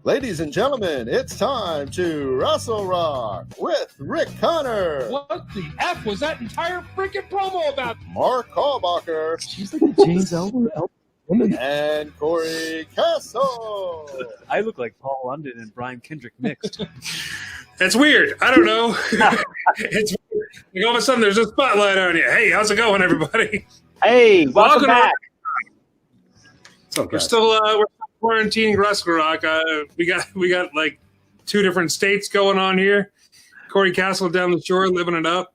Ladies and gentlemen, it's time to Rassle Rock with Rick Connor. What the F was that entire freaking promo about? Mark Hallbacher. She's like the James Elwood woman. And Cory Castle. I look like Paul London and Brian Kendrick mixed. It's weird. I don't know. It's weird. Like all of a sudden there's a spotlight on you. Hey, how's it going, everybody? Hey, welcome back. We're still we're quarantining Rassle Rock. We got like 2 different states going on here. Cory Castle down the shore, living it up.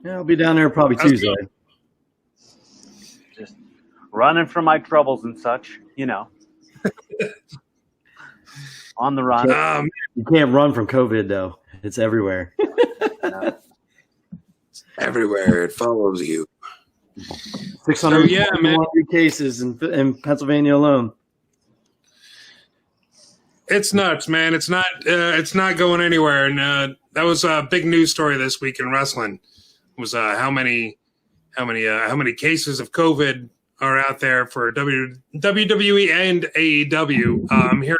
Yeah, I'll be down there probably Tuesday. Just running from my troubles and such, you know. On the run. You can't run from COVID, though. It's everywhere. It's everywhere. It follows you. 600 cases in Pennsylvania alone. It's nuts, man. It's not going anywhere. And that was a big news story this week in wrestling. Was how many cases of COVID are out there for WWE and AEW. Here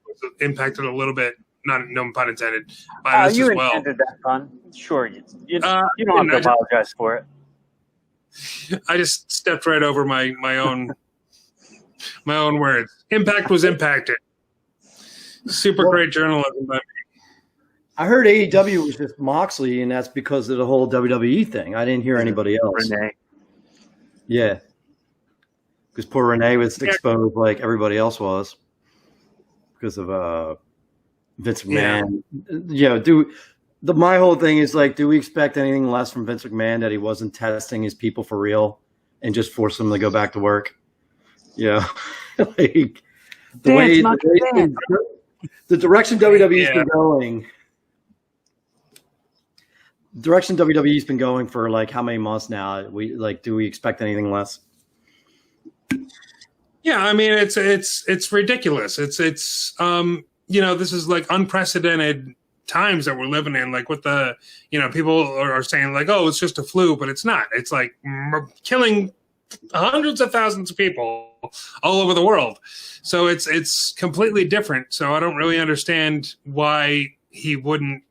was impacted a little bit, no pun intended, by this you as well. intended that pun. Sure, you don't have to apologize for it. I just stepped right over my own words. Impact was impacted. Super great journalism by me. I heard AEW was just Moxley, and that's because of the whole WWE thing. I didn't hear anybody else. Renee. Yeah. Because poor Renee was exposed like everybody else was because of Vince McMahon. My whole thing is like, do we expect anything less from Vince McMahon that he wasn't testing his people for real and just force them to go back to work? Yeah. Like the direction WWE's been going. Direction WWE's been going for like how many months now? Do we expect anything less? Yeah, I mean it's ridiculous. It's this is like unprecedented times that we're living in. Like with the people are saying like, oh, it's just a flu, but it's not. It's like killing hundreds of thousands of people all over the world. So it's completely different. So I don't really understand why he wouldn't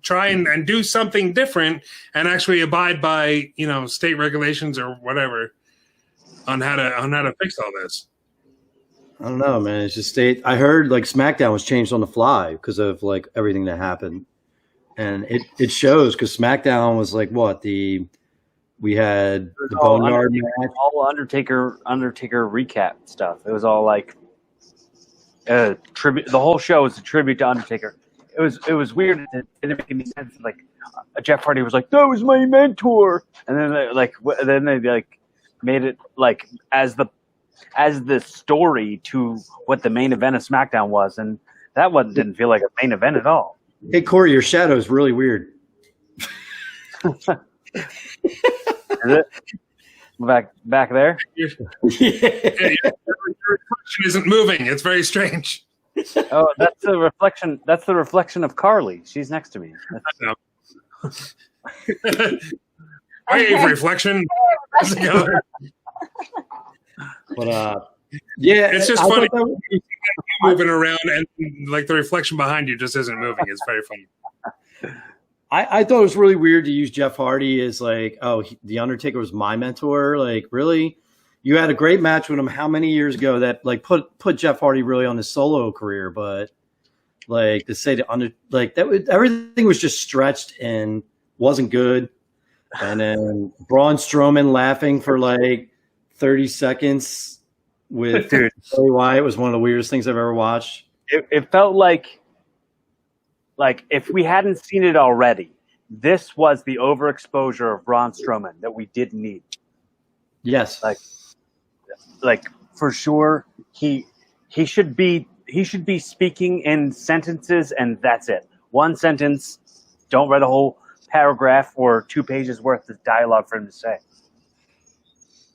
try and do something different and actually abide by state regulations or whatever on how to fix all this. I don't know, man. It's just I heard like SmackDown was changed on the fly because of like everything that happened, and it shows because SmackDown was like we had the Boneyard match, all Undertaker recap stuff. It was all like a tribute. The whole show was a tribute to Undertaker. It was weird. It didn't make any sense. Like Jeff Hardy was like, "That was my mentor," and then they made it like as the story to what the main event of SmackDown was, and that didn't feel like a main event at all. Hey Cory, your shadow is really weird. Is it back there? Your reflection isn't moving. It's very strange. Oh, that's the reflection. That's the reflection of Carly. She's next to me. Wave reflection. But it's just funny moving around and like the reflection behind you just isn't moving. It's very funny. I thought it was really weird to use Jeff Hardy as like, the Undertaker was my mentor. Like, really? You had a great match with him how many years ago that like put Jeff Hardy really on his solo career, but like to say everything was just stretched and wasn't good. And then Braun Strowman laughing for like 30 seconds with Bray Wyatt was one of the weirdest things I've ever watched. It felt like if we hadn't seen it already, this was the overexposure of Braun Strowman that we didn't need. Yes. Like for sure he should be speaking in sentences and that's it. One sentence, don't write a whole paragraph or 2 pages worth of dialogue for him to say.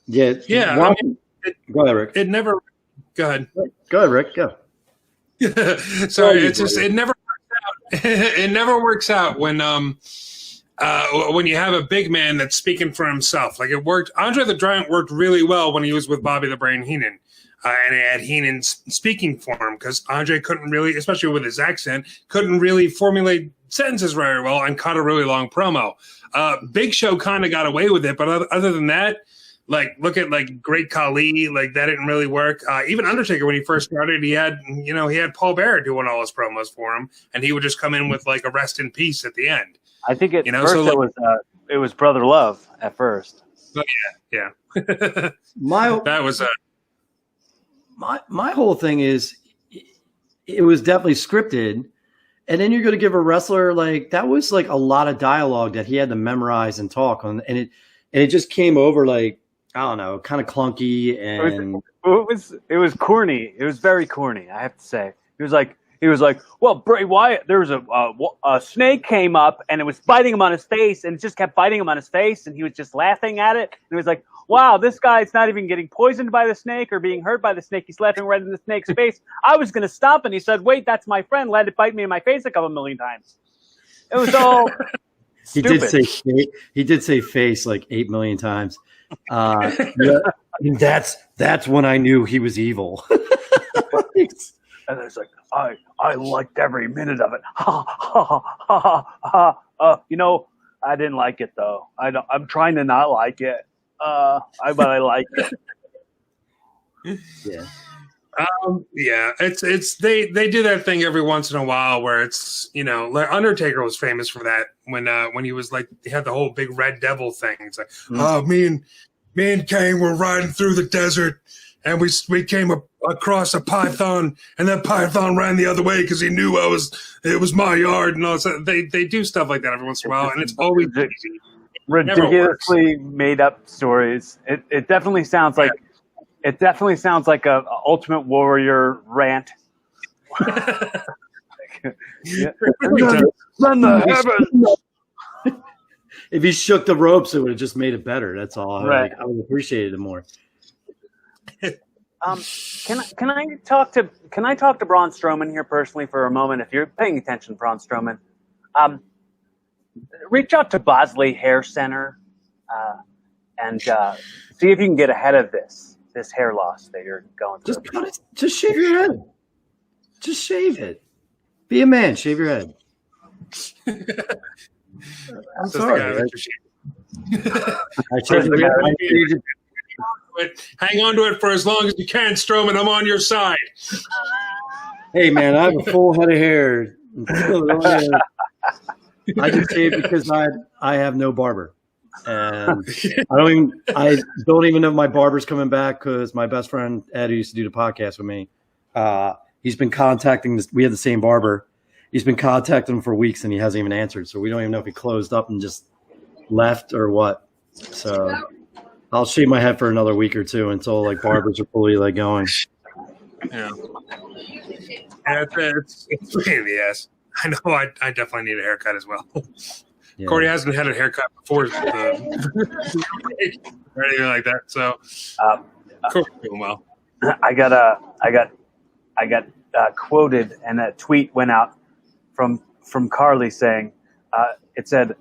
Yeah. Go ahead, Rick. It never. Go ahead. Go ahead, Rick. Go. Sorry, it's just it never works out. It never works out when you have a big man that's speaking for himself. Like it worked. Andre the Giant worked really well when he was with Bobby the Brain Heenan. and it had Heenan speaking for him because Andre couldn't really, especially with his accent, couldn't really formulate sentences very well and cut a really long promo. Big Show kind of got away with it, but other than that, like, look at like Great Khali, like that didn't really work. Even Undertaker, when he first started, he had Paul Bearer doing all his promos for him, and he would just come in with like a rest in peace at the end. I think it was Brother Love at first. Oh, yeah. That was my whole thing is it was definitely scripted, and then you're going to give a wrestler like that was like a lot of dialogue that he had to memorize and talk on, and it just came over like, I don't know, kind of clunky, and it was corny. It was very corny, I have to say. He was like, well, Bray Wyatt, there was a snake came up and it was biting him on his face, and it just kept biting him on his face, and he was just laughing at it. And he was like, wow, this guy's not even getting poisoned by the snake or being hurt by the snake. He's laughing right in the snake's face. I was going to stop, and he said, wait, that's my friend. Let it bite me in my face a couple million times. It was all stupid. He did say face like 8 million times. Yeah, that's when I knew he was evil. And it's like, I liked every minute of it. Ha ha ha ha ha. I didn't like it though. I'm trying to not like it. But I like it. Yeah. It's they do that thing every once in a while where it's, like Undertaker was famous for that when he was like, he had the whole big Red Devil thing. It's like, me and Kane were riding through the desert, and we came across a python, and that python ran the other way because he knew it was my yard, and all that. They do stuff like that every once in a while, and it's always ridiculously made up stories. It definitely sounds like a Ultimate Warrior rant. If he shook the ropes, it would have just made it better. That's all. Right. I would appreciate it more. Can I talk to Braun Strowman here personally for a moment? If you're paying attention, Braun Strowman, reach out to Bosley Hair Center and see if you can get ahead of this hair loss that you're going through. Just shave your head. Just shave it. Be a man. Shave your head. I'm sorry. Hang on to it for as long as you can, Strowman. I'm on your side. Hey, man, I have a full head of hair. I just shave because I have no barber, and I don't even know if my barber's coming back because my best friend Ed, who used to do the podcast with me, he's been contacting this. We had the same barber. He's been contacting him for weeks, and he hasn't even answered. So we don't even know if he closed up and just left or what. So I'll shave my head for another week or two until like barbers are fully like going. Yeah, it's a pain in the ass. I know. I definitely need a haircut as well. Yeah. Cory hasn't had a haircut before, or anything like that. So Cory's doing well. I got quoted, and a tweet went out from Carly saying, it said,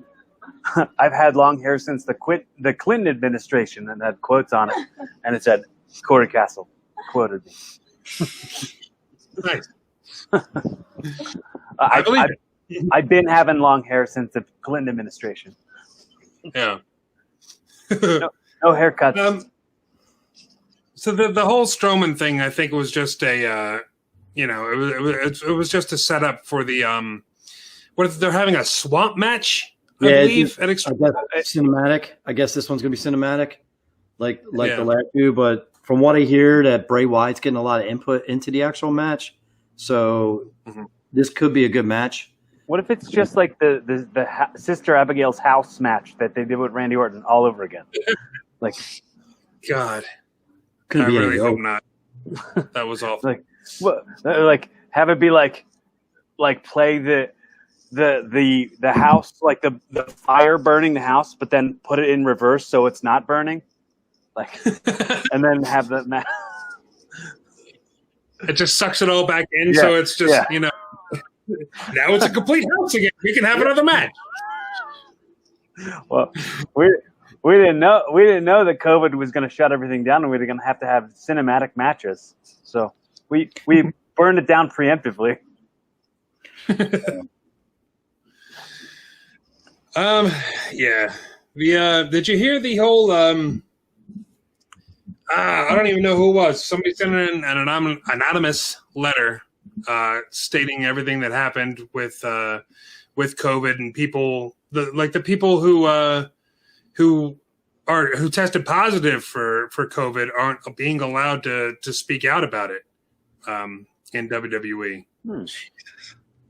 "I've had long hair since the Clinton administration," and had quotes on it, and it said, "Cory Castle quoted me." Nice. I've been having long hair since the Clinton administration. Yeah. No haircuts. So the whole Strowman thing, I think, was just a, it was just a setup for the what if they're having a swamp match? I believe at cinematic. I guess this one's gonna be cinematic, like the last two. But from what I hear, that Bray Wyatt's getting a lot of input into the actual match, so this could be a good match. What if it's just like the Sister Abigail's house match that they did with Randy Orton all over again? Like, God, could I be really hope not. That was awful. like have it be like play the house, like the fire burning the house, but then put it in reverse so it's not burning, like, and then have the match. It just sucks it all back in, so it's just now it's a complete house again. We can have another match. Well, We didn't know that COVID was going to shut everything down, and we were going to have cinematic matches. So we burned it down preemptively. Yeah. Did you hear the whole? I don't even know who it was. Somebody sent in an anonymous letter stating everything that happened with COVID and people, the people who tested positive for COVID aren't being allowed to speak out about it in WWE.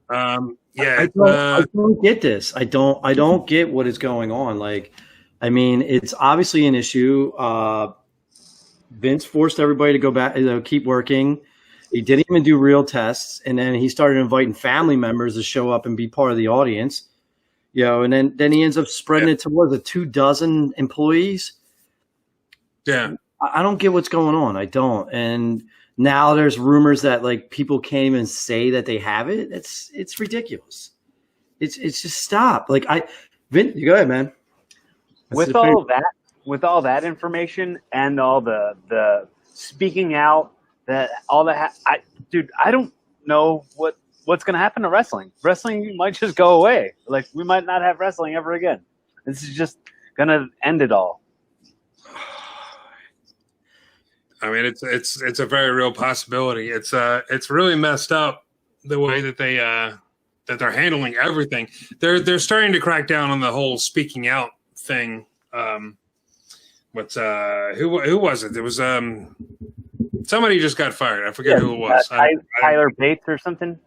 I don't get this. I don't get what is going on. Like, I mean, it's obviously an issue. Vince forced everybody to go back, keep working. He didn't even do real tests, and then he started inviting family members to show up and be part of the audience. And then he ends up spreading it to 24 employees. Yeah, I don't get what's going on. I don't. And now there's rumors that like people can't even say that they have it. It's ridiculous. It's just stop. Like Vin, you go ahead, man. With all that information and all the speaking out, I don't know what's going to happen to wrestling. Wrestling might just go away. Like, we might not have wrestling ever again. This is just going to end it all. I mean, it's a very real possibility. It's really messed up the way that that they're handling everything. They're starting to crack down on the whole speaking out thing. Who was it? There was somebody just got fired. I forget who it was. Tyler Bates or something.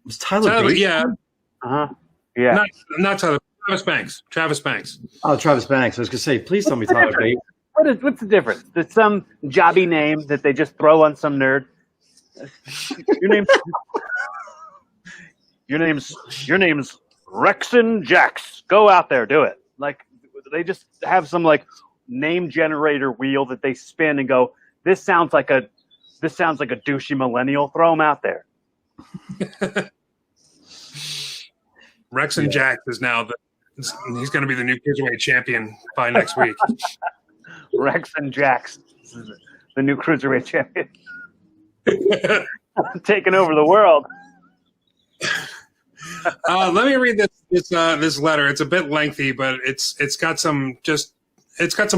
Was Tyler Bates? Yeah. Yeah. Not Tyler. Travis Banks. Oh, Travis Banks. I was gonna say, please tell me Tyler Bates. What's the difference? It's some jobby name that they just throw on some nerd. Your name's Rexon Jax. Go out there, do it. Like, they just have some like name generator wheel that they spin and go, this sounds like a douchey millennial. Throw him out there. Rexon Jax is now he's going to be the new Cruiserweight Champion by next week. Rexon Jax, the new Cruiserweight Champion, taking over the world. Let me read this letter. It's a bit lengthy, but it's got some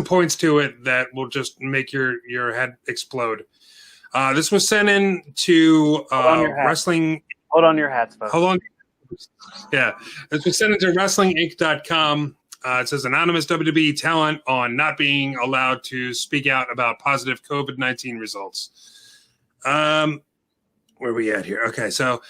points to it that will just make your head explode. This was sent in to wrestling. Hold on your hats, folks. Hold on. Yeah, this was sent into WrestlingInc.com. It says anonymous WWE talent on not being allowed to speak out about positive COVID-19 results. Where are we at here? Okay, so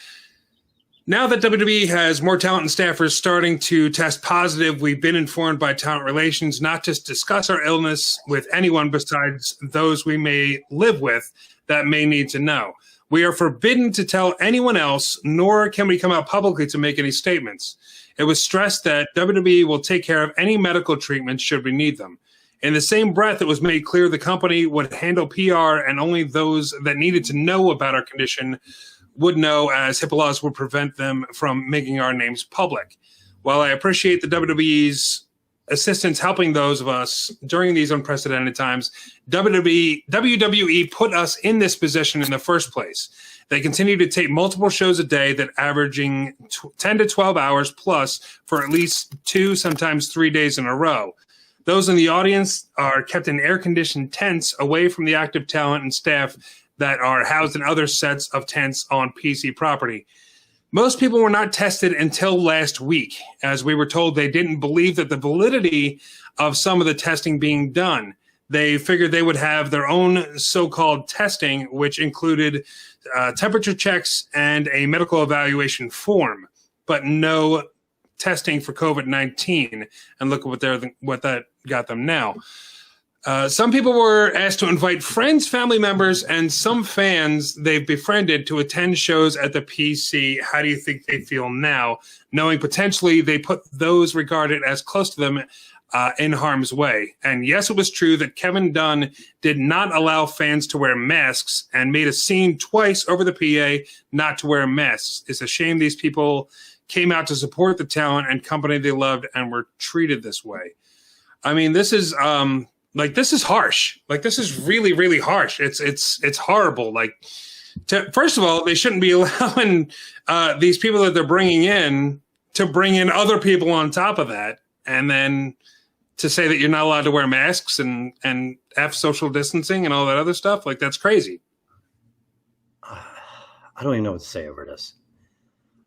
now that WWE has more talent and staffers starting to test positive, we've been informed by Talent Relations not to discuss our illness with anyone besides those we may live with that may need to know. We are forbidden to tell anyone else, nor can we come out publicly to make any statements. It was stressed that WWE will take care of any medical treatments should we need them. In the same breath, it was made clear the company would handle PR and only those that needed to know about our condition would know, as HIPAA laws would prevent them from making our names public. While I appreciate the WWE's assistance helping those of us during these unprecedented times, WWE put us in this position in the first place. They continue to tape multiple shows a day that averaging 10 to 12 hours plus for at least 2, sometimes 3 days in a row. Those in the audience are kept in air-conditioned tents away from the active talent and staff that are housed in other sets of tents on PC property. Most people were not tested until last week, as we were told they didn't believe that the validity of some of the testing being done. They figured they would have their own so-called testing, which included temperature checks and a medical evaluation form, but no testing for COVID-19. And look what that got them now. Some people were asked to invite friends, family members, and some fans they've befriended to attend shows at the PC. How do you think they feel now, knowing potentially they put those regarded as close to them in harm's way? And yes, it was true that Kevin Dunn did not allow fans to wear masks and made a scene twice over the PA not to wear masks. It's a shame these people came out to support the talent and company they loved and were treated this way. I mean, this is this is harsh. Like, this is really, really harsh. It's horrible. Like, first of all, they shouldn't be allowing these people that they're bringing in to bring in other people on top of that, and then to say that you're not allowed to wear masks and have social distancing and all that other stuff. Like, that's crazy. I don't even know what to say over this.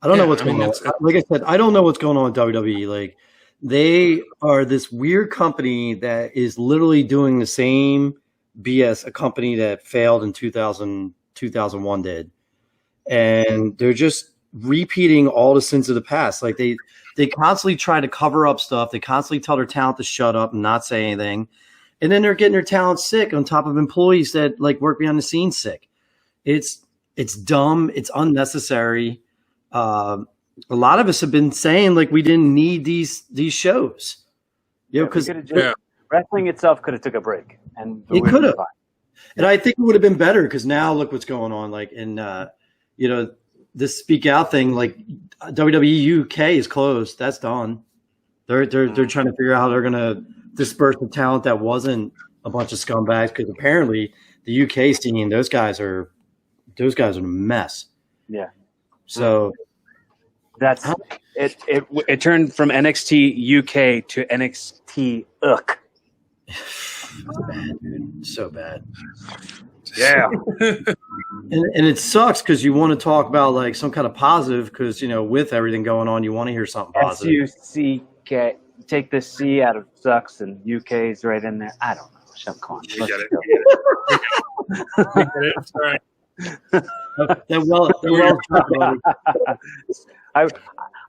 I don't know what's going on. Like I said, I don't know what's going on with WWE. Like, they are this weird company that is literally doing the same BS a company that failed in 2001 did. And they're just repeating all the sins of the past. Like, they constantly try to cover up stuff. They constantly tell their talent to shut up and not say anything. And then they're getting their talent sick on top of employees that like work behind the scenes sick. It's dumb. It's unnecessary. A lot of us have been saying like we didn't need these shows. You know, because wrestling itself could have took a break, and it could have. And I think it would have been better because now look what's going on. Like in this Speak Out thing, like WWE UK is closed. That's done. They're trying to figure out how they're gonna disperse the talent that wasn't a bunch of scumbags, because apparently the UK scene, those guys are a mess. Yeah. So that's it. It turned from NXT UK to NXT Uck. So bad, dude. So bad. Yeah. and it sucks because you want to talk about like some kind of positive, because with everything going on, you want to hear something positive. SUCK. Take the C out of sucks, and UK is right in there. I don't know. Come on. You get it. It's all right.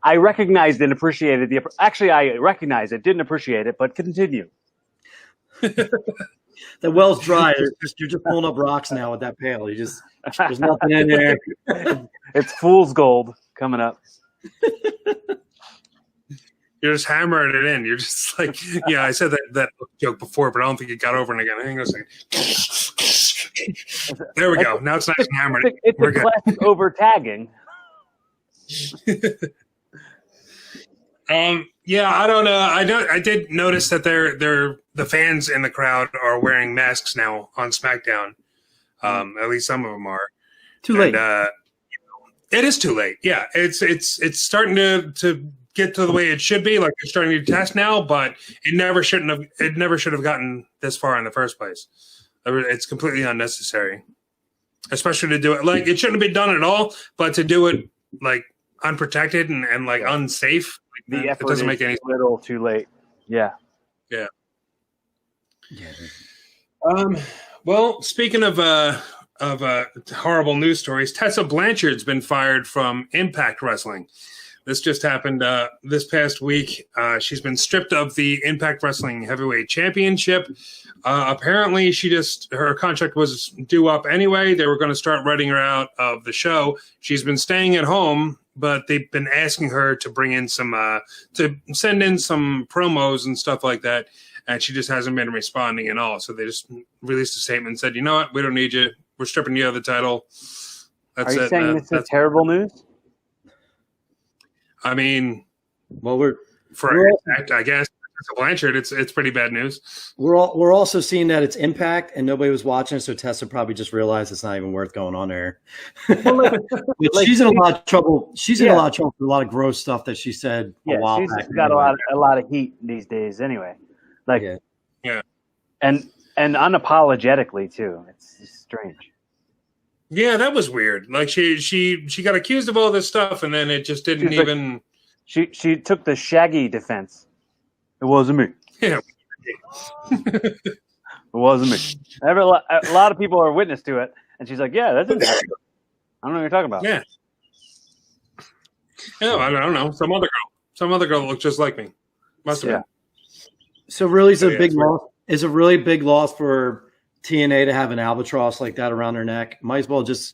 I recognized and appreciated I recognized it, didn't appreciate it, but continue. The well's dry. You're just pulling up rocks now with that pail. There's nothing in there. It's fool's gold coming up. You're just hammering it in. You're just like, yeah, I said that joke before, but I don't think it got over it again. Hang on a second. There we go. Now it's nice and hammered. It's a classic over tagging. Yeah, I don't know. I did notice that the fans in the crowd are wearing masks now on SmackDown. At least some of them are. Too late. It is too late. Yeah, it's starting to get to the way it should be. Like, they're starting to test now, but it never should have gotten this far in the first place. It's completely unnecessary, especially to do it like it shouldn't have been done at all. But to do it like unprotected and like unsafe, the effort it doesn't make any sense. A little too late. Yeah. Well, speaking of horrible news stories, Tessa Blanchard's been fired from Impact Wrestling. This just happened this past week. She's been stripped of the Impact Wrestling Heavyweight Championship. Apparently, her contract was due up anyway. They were going to start writing her out of the show. She's been staying at home, but they've been asking her to bring in to send in some promos and stuff like that, and she just hasn't been responding at all. So they just released a statement and said, "You know what? We don't need you. We're stripping you of the title." That's it. Are you saying this is terrible news? I mean, well, I guess Blanchard, it's pretty bad news. We're also seeing that it's Impact and nobody was watching, so Tessa probably just realized it's not even worth going on there. She's in a lot of trouble. She's in a lot of trouble for a lot of gross stuff that she said a while back. She's got a lot of heat these days, anyway. Like, and unapologetically too. It's strange. Yeah, that was weird. Like she got accused of all this stuff, and then it just didn't even. She took the Shaggy defense. It wasn't me. Yeah, it wasn't me. A lot of people are witness to it, and she's like, "Yeah, that's it. I don't know what you're talking about." Yeah. No, I don't know. Some other girl looked just like me. Must have been. So really, it's a big loss. It's a really big loss for TNA to have an albatross like that around her neck. Might as well just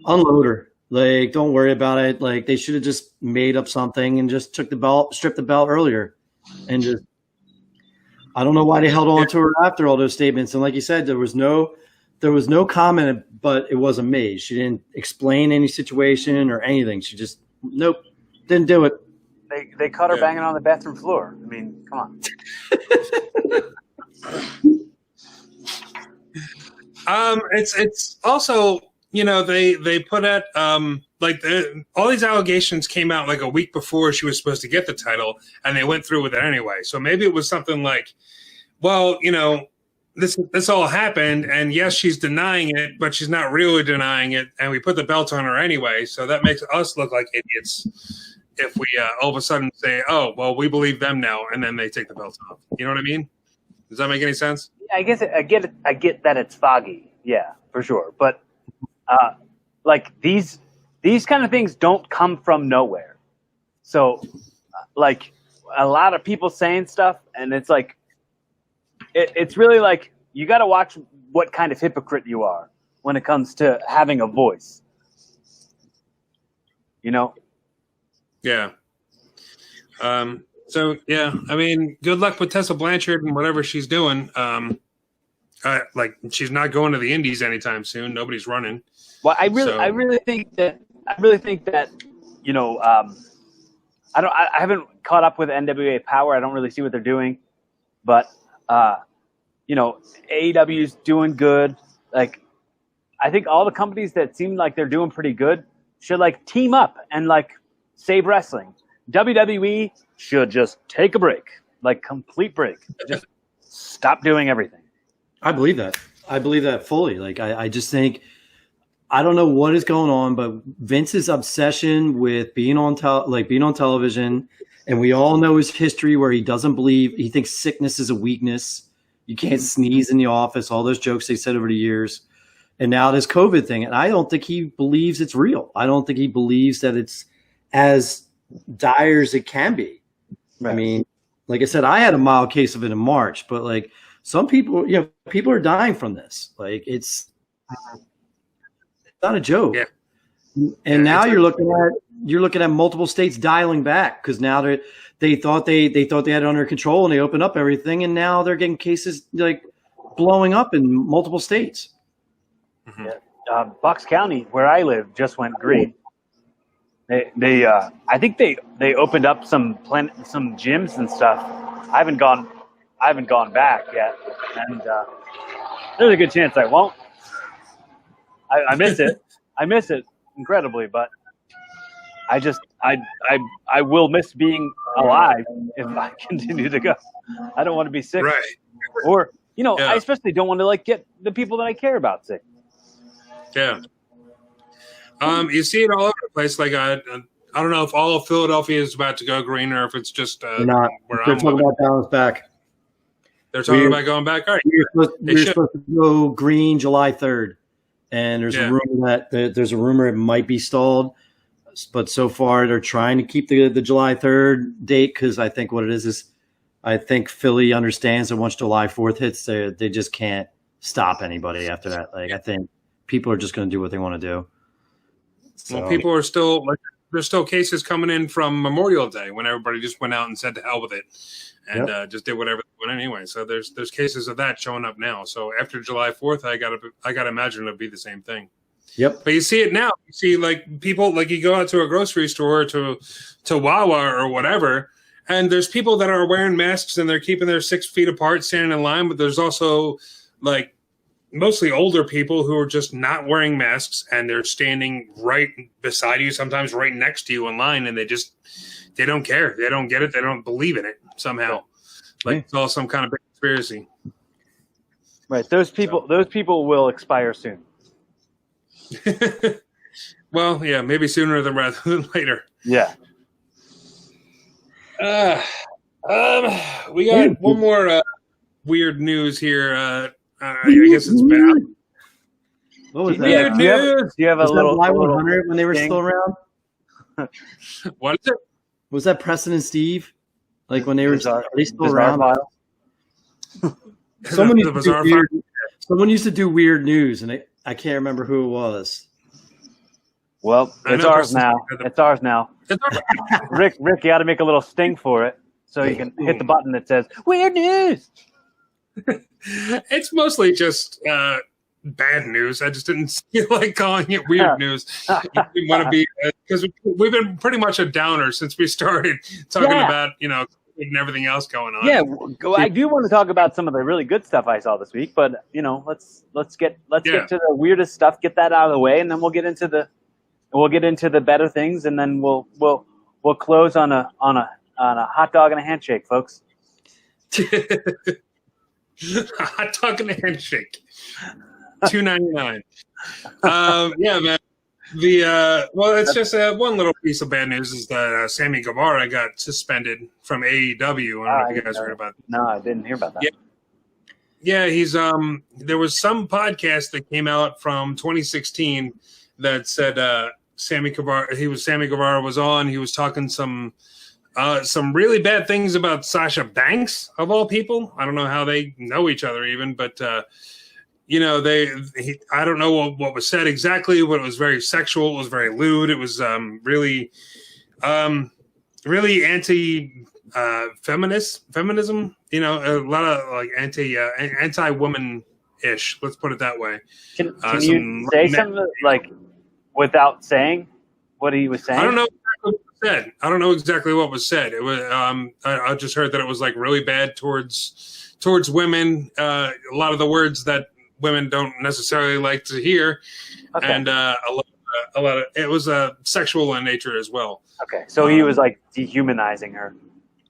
unload her. Like, don't worry about it. Like, they should have just made up something and just stripped the belt earlier. And just, I don't know why they held on to her after all those statements. And like you said, there was no comment, but it wasn't made. She didn't explain any situation or anything. She just, nope, didn't do it. They caught her banging on the bathroom floor. I mean, come on. It's also, they put out all these allegations came out like a week before she was supposed to get the title, and they went through with it anyway. So maybe it was something like, well, this all happened, and yes, she's denying it, but she's not really denying it, and we put the belt on her anyway. So that makes us look like idiots if we all of a sudden say, oh, well, we believe them now, and then they take the belt off. You know what I mean? Does that make any sense? I guess I get it. I get that it's foggy. Yeah, for sure. But these kind of things don't come from nowhere. So a lot of people saying stuff, and it's like it's really like you got to watch what kind of hypocrite you are when it comes to having a voice. Yeah. So yeah, I mean, good luck with Tessa Blanchard and whatever she's doing. She's not going to the Indies anytime soon. Nobody's running. Well, I really think that I haven't caught up with NWA Power. I don't really see what they're doing, but AEW's doing good. Like, I think all the companies that seem like they're doing pretty good should team up and save wrestling. WWE should just take a break, complete break. Just stop doing everything. I believe that. I believe that fully. I just think, I don't know what is going on, but Vince's obsession with being on television, and we all know his history where he doesn't believe, he thinks sickness is a weakness. You can't sneeze in the office, all those jokes they said over the years. And now this COVID thing, and I don't think he believes it's real. I don't think he believes that it's as dire as it can be. Right. I mean, like I said, I had a mild case of it in March, but some people, people are dying from this. It's not a joke. Yeah. And now you're looking at multiple states dialing back because now they thought they had it under control and they opened up everything, and now they're getting cases blowing up in multiple states. Mm-hmm. Yeah. Bucks County, where I live, just went green. They I think they opened up some gyms and stuff. I haven't gone back yet, and there's a good chance I won't. I miss it. I miss it incredibly, but I will miss being alive if I continue to go. I don't want to be sick, right? Or I especially don't want to get the people that I care about sick. Yeah. You see it all over the place. I don't know if all of Philadelphia is about to go green or if it's just not. Where They're I'm talking about balance back. They're talking about going back. All right. We're supposed to go green July 3rd, and there's a rumor it might be stalled, but so far they're trying to keep the July 3rd date because I think what it is I think Philly understands that once July 4th hits, they just can't stop anybody after that. I think people are just going to do what they want to do. So. Well, people are still there's still cases coming in from Memorial Day when everybody just went out and said to hell with it and just did whatever they want anyway. So there's cases of that showing up now. So after July 4th, I gotta imagine it'll be the same thing. Yep. But you see it now. You see people you go out to a grocery store to Wawa or whatever, and there's people that are wearing masks and they're keeping their 6 feet apart, standing in line. But there's also mostly older people who are just not wearing masks and they're standing right beside you, sometimes right next to you in line, and they don't care. They don't get it. They don't believe in it somehow. It's all some kind of big conspiracy. Right. Those people will expire soon. Well, yeah, maybe sooner rather than later. Yeah. We got one more weird news here. I guess it's bad. What was that? Weird news. Do you have a little Y100 when they were still around? What is it? Was that Preston and Steve? When they were still around? Someone used to do weird news, and I can't remember who it was. Well, it's ours now. It's ours now. Rick, you got to make a little sting for it so you can hit the button that says "Weird News." It's mostly just bad news. I just didn't feel like calling it weird news. I didn't want to be, because we've been pretty much a downer since we started talking about, and everything else going on. Yeah, I do want to talk about some of the really good stuff I saw this week, but let's get to the weirdest stuff, get that out of the way, and then we'll get into the better things, and then we'll close on a hot dog and a handshake, folks. Hot dog and a handshake. $2.99. Yeah, man. It's just one little piece of bad news is that Sammy Guevara got suspended from AEW. I don't know if you guys heard about that. No, I didn't hear about that. Yeah, he's there was some podcast that came out from 2016 that said Sammy Guevara was on. He was talking some really bad things about Sasha Banks, of all people. I don't know how they know each other even, but I don't know what was said exactly, but it was very sexual. It was very lewd. It was really feminism. A lot of like anti-woman ish. Let's put it that way. Can you say something like without saying what he was saying? I don't know exactly what was said. I don't know exactly what was said. It was. I just heard that it was like really bad towards women. A lot of the words that women don't necessarily like to hear, and a lot of it was sexual in nature as well. Okay, so he was like dehumanizing her,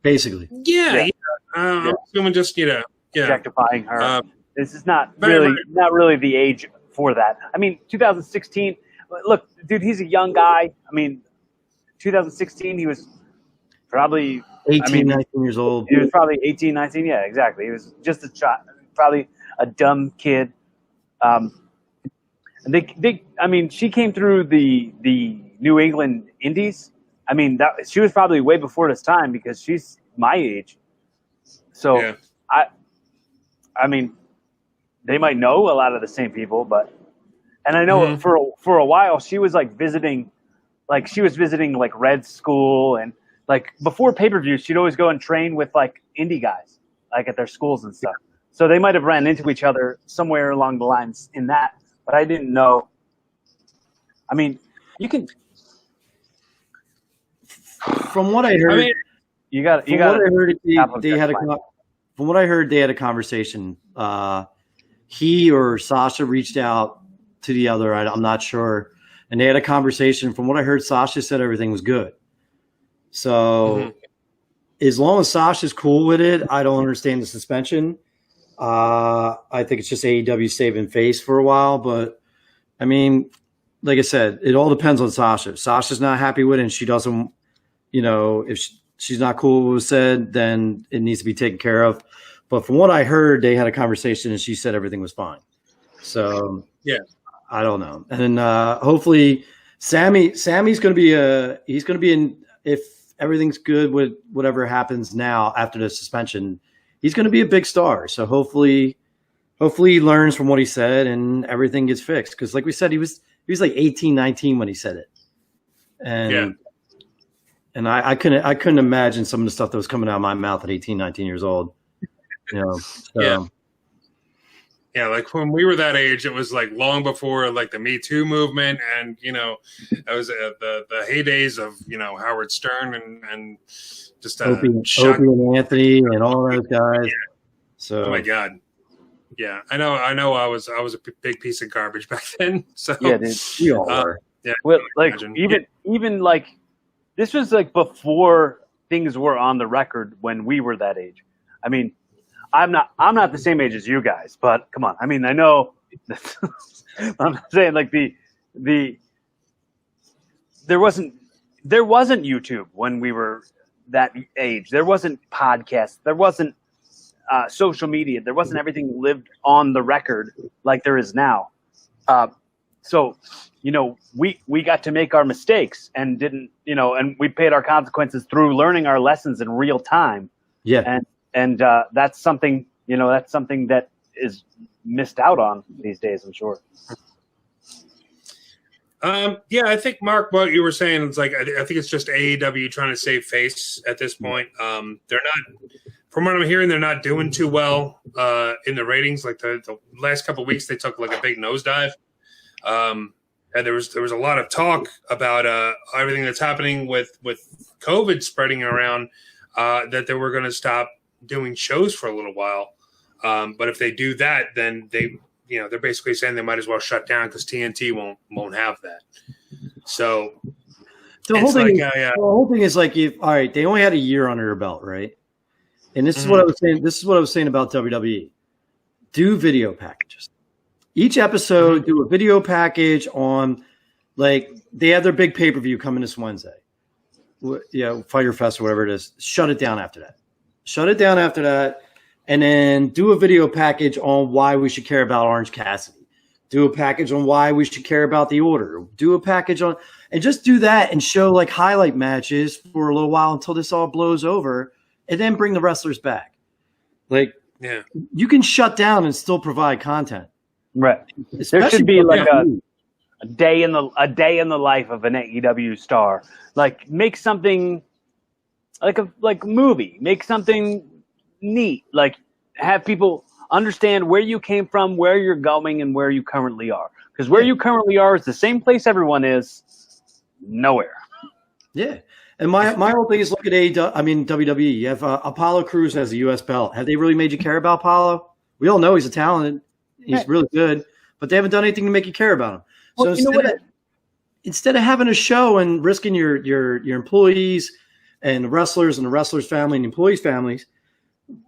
basically. Yeah. I'm assuming just objectifying her. This is not really the age for that. I mean, 2016. Look, dude, he's a young guy. I mean, 2016, he was probably 19 years old. He was probably 18, 19. Yeah, exactly. He was just a child, probably a dumb kid. And she came through the New England Indies. I mean, she was probably way before this time because she's my age. So I mean, they might know a lot of the same people, and I know for a while she was visiting Red School, and like before pay-per-views, she'd always go and train with like indie guys, like at their schools and stuff. So they might have ran into each other somewhere along the lines in that, but I didn't know. I mean, you can. From what I heard, From what I heard, they had a conversation. He or Sasha reached out to the other. I'm not sure, and they had a conversation. From what I heard, Sasha said everything was good. So, as long as Sasha's cool with it, I don't understand the suspension. I think it's just AEW saving face for a while, but I mean, like I said, it all depends on Sasha. If Sasha's not happy with it and she doesn't, if she's not cool with what was said, then it needs to be taken care of. But from what I heard, they had a conversation and she said everything was fine. So yeah, I don't know. And then hopefully Sammy's going to be he's going to be in, if everything's good with whatever happens now after the suspension, he's going to be a big star. So hopefully he learns from what he said and everything gets fixed. Because like we said, he was like 18, 19 when he said it. And I couldn't imagine some of the stuff that was coming out of my mouth at 18, 19 years old. So. Yeah, like when we were that age, it was like long before like the Me Too movement, and it was the heydays of Howard Stern and just Opie and Anthony and all those guys. Yeah. So, oh my God, yeah, I know. I was a big piece of garbage back then. So yeah, dude, we all were. Yeah, well, like even like this was like before things were on the record when we were that age. I mean, I'm not the same age as you guys, but come on. I mean, I know. I'm saying like there wasn't YouTube when we were that age. There wasn't podcasts. There wasn't social media. There wasn't everything lived on the record like there is now. So we got to make our mistakes and didn't and we paid our consequences through learning our lessons in real time. Yeah. And that's something that is missed out on these days, I'm sure. Yeah, I think, Mark, what you were saying is like I think it's just AEW trying to save face at this point. They're from what I'm hearing, they're not doing too well in the ratings. Like the last couple of weeks, they took like a big nosedive. And there was a lot of talk about everything that's happening with COVID spreading around, that they were going to stop doing shows for a little while. But if they do that, then they're basically saying they might as well shut down because TNT won't have that. So the whole thing is like, all right, they only had a year under their belt, right? And this is what I was saying. This is what I was saying about WWE. Do video packages. Each episode, do a video package on, like, they have their big pay-per-view coming this Wednesday. Fyter Fest or whatever it is. Shut it down after that. And then do a video package on why we should care about Orange Cassidy. Do a package on why we should care about The Order. Do a package on – and just do that and show, like, highlight matches for a little while until this all blows over, and then bring the wrestlers back. Like, you can shut down and still provide content. Right. There should be like a day in the life of an AEW star. Like, make something like a movie. Make something neat. Like, have people understand where you came from, where you're going, and where you currently are. Because where you currently are is the same place everyone is. Nowhere. Yeah. And my whole thing is, look at WWE. You have Apollo Crews as a U.S. belt. Have they really made you care about Apollo? We all know he's a talented. He's really good, but they haven't done anything to make you care about him. So instead of having a show and risking your employees and the wrestlers and the wrestlers' family and the employees' families,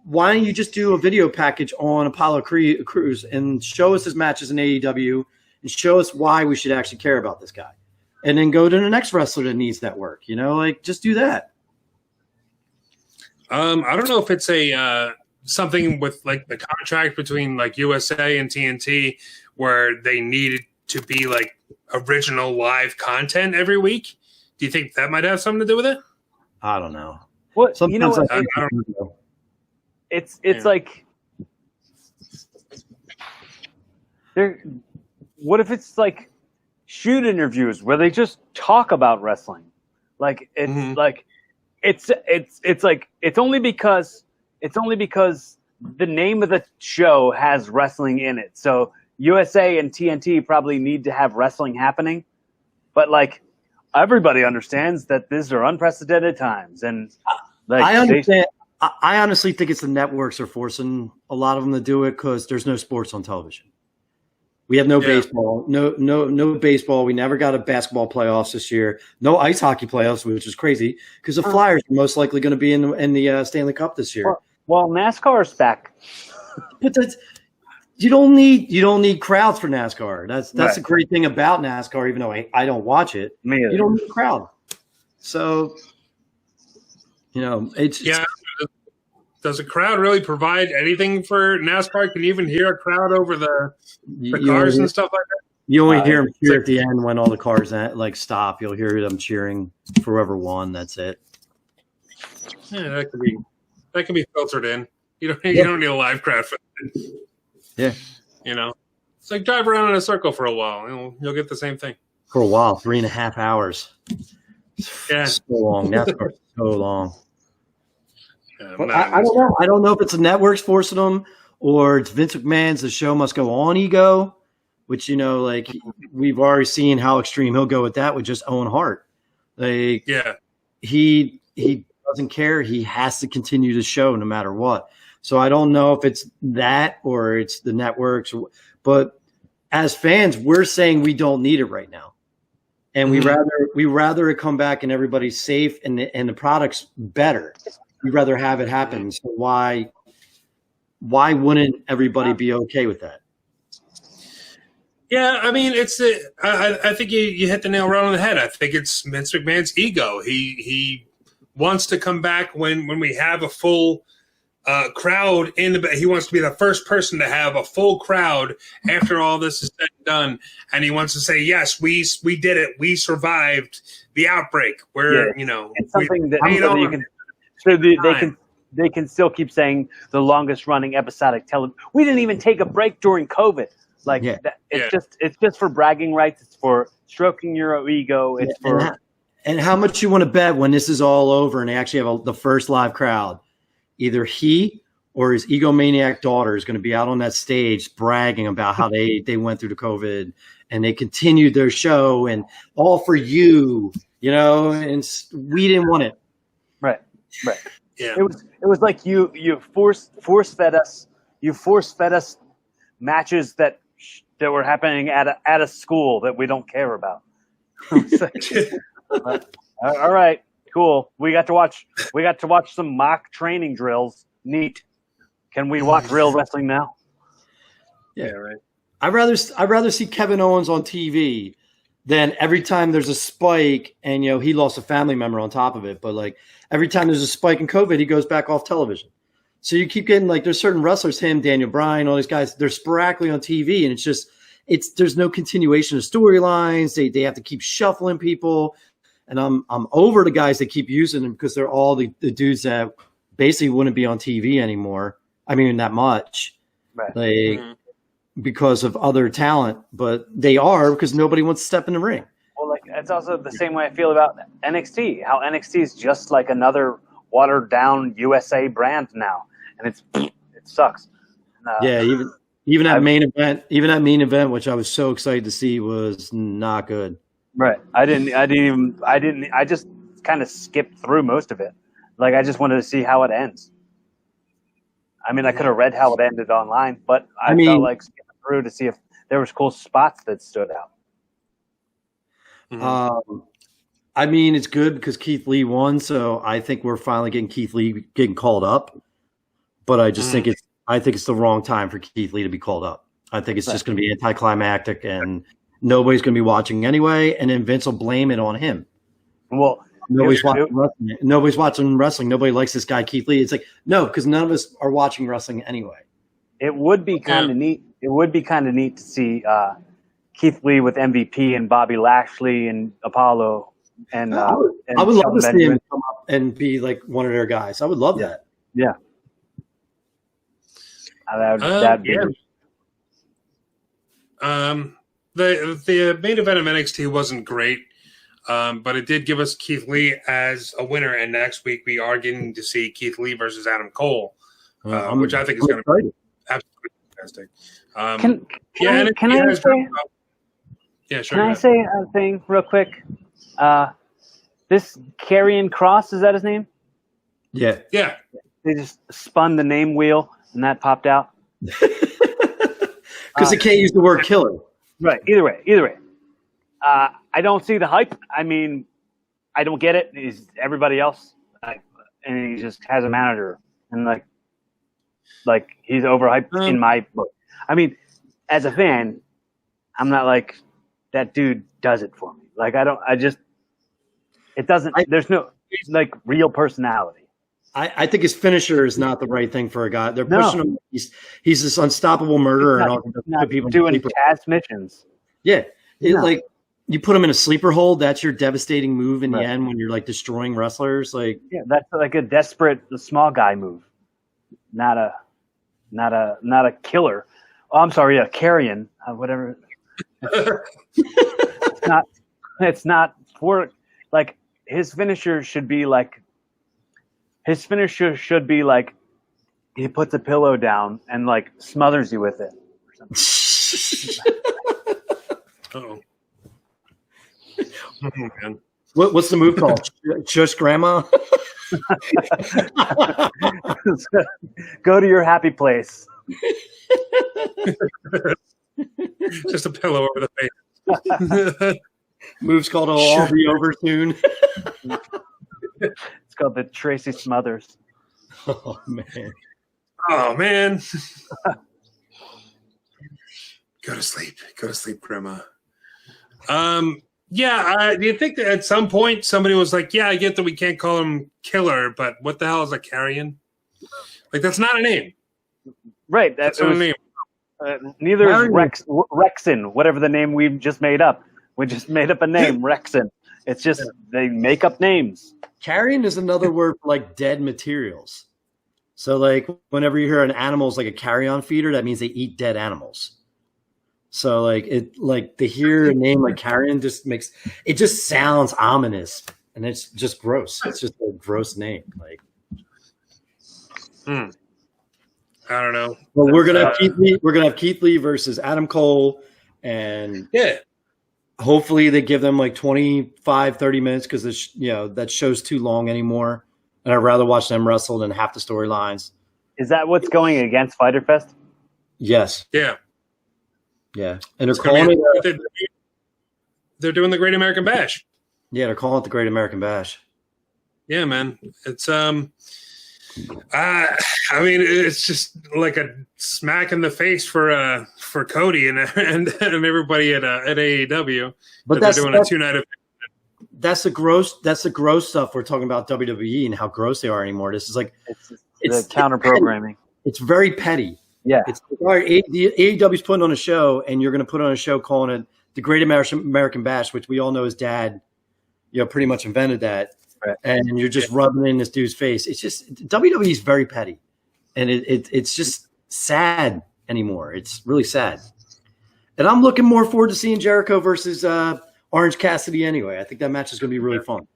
why don't you just do a video package on Apollo Crews and show us his matches in AEW and show us why we should actually care about this guy, and then go to the next wrestler that needs that work. Just do that. I don't know if it's a something with like the contract between like USA and TNT where they needed to be like original live content every week. Do you think that might have something to do with it? I don't know. What Sometimes you know? What, I don't know. It's like there. What if it's like shoot interviews where they just talk about wrestling? Like it's like it's like it's only because the name of the show has wrestling in it. So USA and TNT probably need to have wrestling happening. But, like, everybody understands that these are unprecedented times. And like, I understand. I honestly think it's the networks are forcing a lot of them to do it because there's no sports on television. We have no baseball, no baseball. We never got a basketball playoffs this year. No ice hockey playoffs, which is crazy because the Flyers are most likely going to be in the Stanley Cup this year. Well, NASCAR's back, but you don't need crowds for NASCAR. That's the great thing about NASCAR. Even though I don't watch it, you don't need a crowd. So it's Does a crowd really provide anything for NASCAR? Can you even hear a crowd over the cars and stuff like that? You only hear them cheer at the end when all the cars stop. You'll hear them cheering for whoever won. That's it. Yeah, that can be filtered in. You don't need a live crowd for that. Yeah. It's like drive around in a circle for a while. You'll get the same thing. For a while, 3.5 hours. Yeah. So long. NASCAR's so long. But I don't know. I don't know if it's the networks forcing them or it's Vince McMahon's the show must go on ego, which, we've already seen how extreme he'll go with that with just Owen Hart. He doesn't care. He has to continue the show no matter what. So I don't know if it's that or it's the networks. But as fans, we're saying we don't need it right now. And we rather it come back and everybody's safe and the product's better. We'd rather have it happen. So why wouldn't everybody be okay with that? Yeah, I mean, I think you hit the nail right on the head. I think it's Vince McMahon's ego. He wants to come back when we have a full crowd he wants to be the first person to have a full crowd after all this is said and done, and he wants to say, yes, we did it. We survived the outbreak. It's something they can still keep saying the longest running episodic television. We didn't even take a break during COVID. It's just for bragging rights. It's for stroking your ego. It's and how much you want to bet when this is all over and they actually have the first live crowd. either he or his egomaniac daughter is going to be out on that stage bragging about how they went through the COVID and they continued their show and all for you, and we didn't want it. Right. Yeah. It was like you force fed us matches that were happening at a school that we don't care about. All right, cool. We got to watch some mock training drills. Neat. Can we watch real wrestling now? Yeah, right. I'd rather see Kevin Owens on TV than every time there's a spike and he lost a family member on top of it. But like every time there's a spike in COVID, he goes back off television. So you keep getting there's certain wrestlers, him, Daniel Bryan, all these guys, they're sporadically on TV, and there's no continuation of storylines. They have to keep shuffling people, and I'm over the guys that keep using them because they're all the dudes that basically wouldn't be on TV anymore. I mean, that much, right? Because of other talent, but they are because nobody wants to step in the ring. Well, it's also the same way I feel about NXT. How NXT is just like another watered down USA brand now, and it sucks. Even that main event, which I was so excited to see, was not good. Right. I just kind of skipped through most of it. Like I just wanted to see how it ends. I mean, I could have read how it ended online, but I felt like skipping through to see if there was cool spots that stood out. I mean, it's good because Keith Lee won, so I think we're finally getting Keith Lee getting called up. But I just think it's the wrong time for Keith Lee to be called up. I think it's just going to be anticlimactic, and nobody's going to be watching anyway. And then Vince will blame it on him. Well, nobody's watching wrestling. Nobody's watching wrestling. Nobody likes this guy Keith Lee. It's like no, because none of us are watching wrestling anyway. It would be kind of neat. It would be kind of neat to see KeithLee with MVP and Bobby Lashley and Apollo. And I would love to see him come up and be like one of their guys. I would love that. Yeah. That'd be The main event of NXT wasn't great, but it did give us Keith Lee as a winner. And next week we are getting to see Keith Lee versus Adam Cole, which I think is going to be absolutely fantastic. Can I say a thing real quick? This Karrion Kross, is that his name? Yeah. Yeah. They just spun the name wheel and that popped out. Because they can't use the word killer. Right. Either way. I don't see the hype. I mean, I don't get it. He's everybody else. And he just has a manager. And like he's overhyped in my book. I mean, as a fan, I'm not like, that dude does it for me. Like, there's no real personality. I think his finisher is not the right thing for a guy. They're pushing him. He's this unstoppable murderer. Not people doing Taz missions. Yeah. Like, you put him in a sleeper hold. That's your devastating move in the end when you're like destroying wrestlers. Like, yeah, that's like a desperate small guy move. Not a killer. Oh, I'm sorry, a Karrion, whatever. It's not for like his finisher should be like he puts a pillow down and like smothers you with it or something. Man. What's the move called? Shush grandma? Go to your happy place. Just a pillow over the face. Move's called I'll Be Over Soon. It's called the Tracy Smothers. Oh man. Go to sleep, grandma. Do you think that at some point somebody was like, yeah, I get that we can't call him Killer, but what the hell is a Karrion? Like, that's not a name. Right. That's not a name. Neither is Rexon, whatever the name we just made up. We just made up a name, Rexon. It's just they make up names. Carrion is another word for like dead materials. So like whenever you hear an animal is like a carrion feeder, that means they eat dead animals. So like to hear a name like Carrion just sounds ominous, and it's just gross. It's just a gross name. Like I don't know. Well, we're gonna have Keith Lee. We're gonna have Keith Lee versus Adam Cole, and hopefully they give them like 25, 30 minutes because that show's too long anymore, and I'd rather watch them wrestle than half the storylines. Is that what's going against Fyter Fest? Yes. Yeah. Yeah, and they're calling it. They're doing the Great American Bash. Yeah, they're calling it the Great American Bash. Yeah, man. It's I mean, it's just like a smack in the face for Cody and everybody at AEW. But they're doing a 2-night event. That's the gross stuff we're talking about WWE and how gross they are anymore. This is like it's counter programming. It's very petty. Yeah, it's all right. AEW's putting on a show, and you're going to put on a show calling it the Great American Bash, which we all know his dad, pretty much invented that. Right. And you're just rubbing in this dude's face. It's just WWE is very petty, and it's just sad anymore. It's really sad. And I'm looking more forward to seeing Jericho versus Orange Cassidy anyway. I think that match is going to be really fun.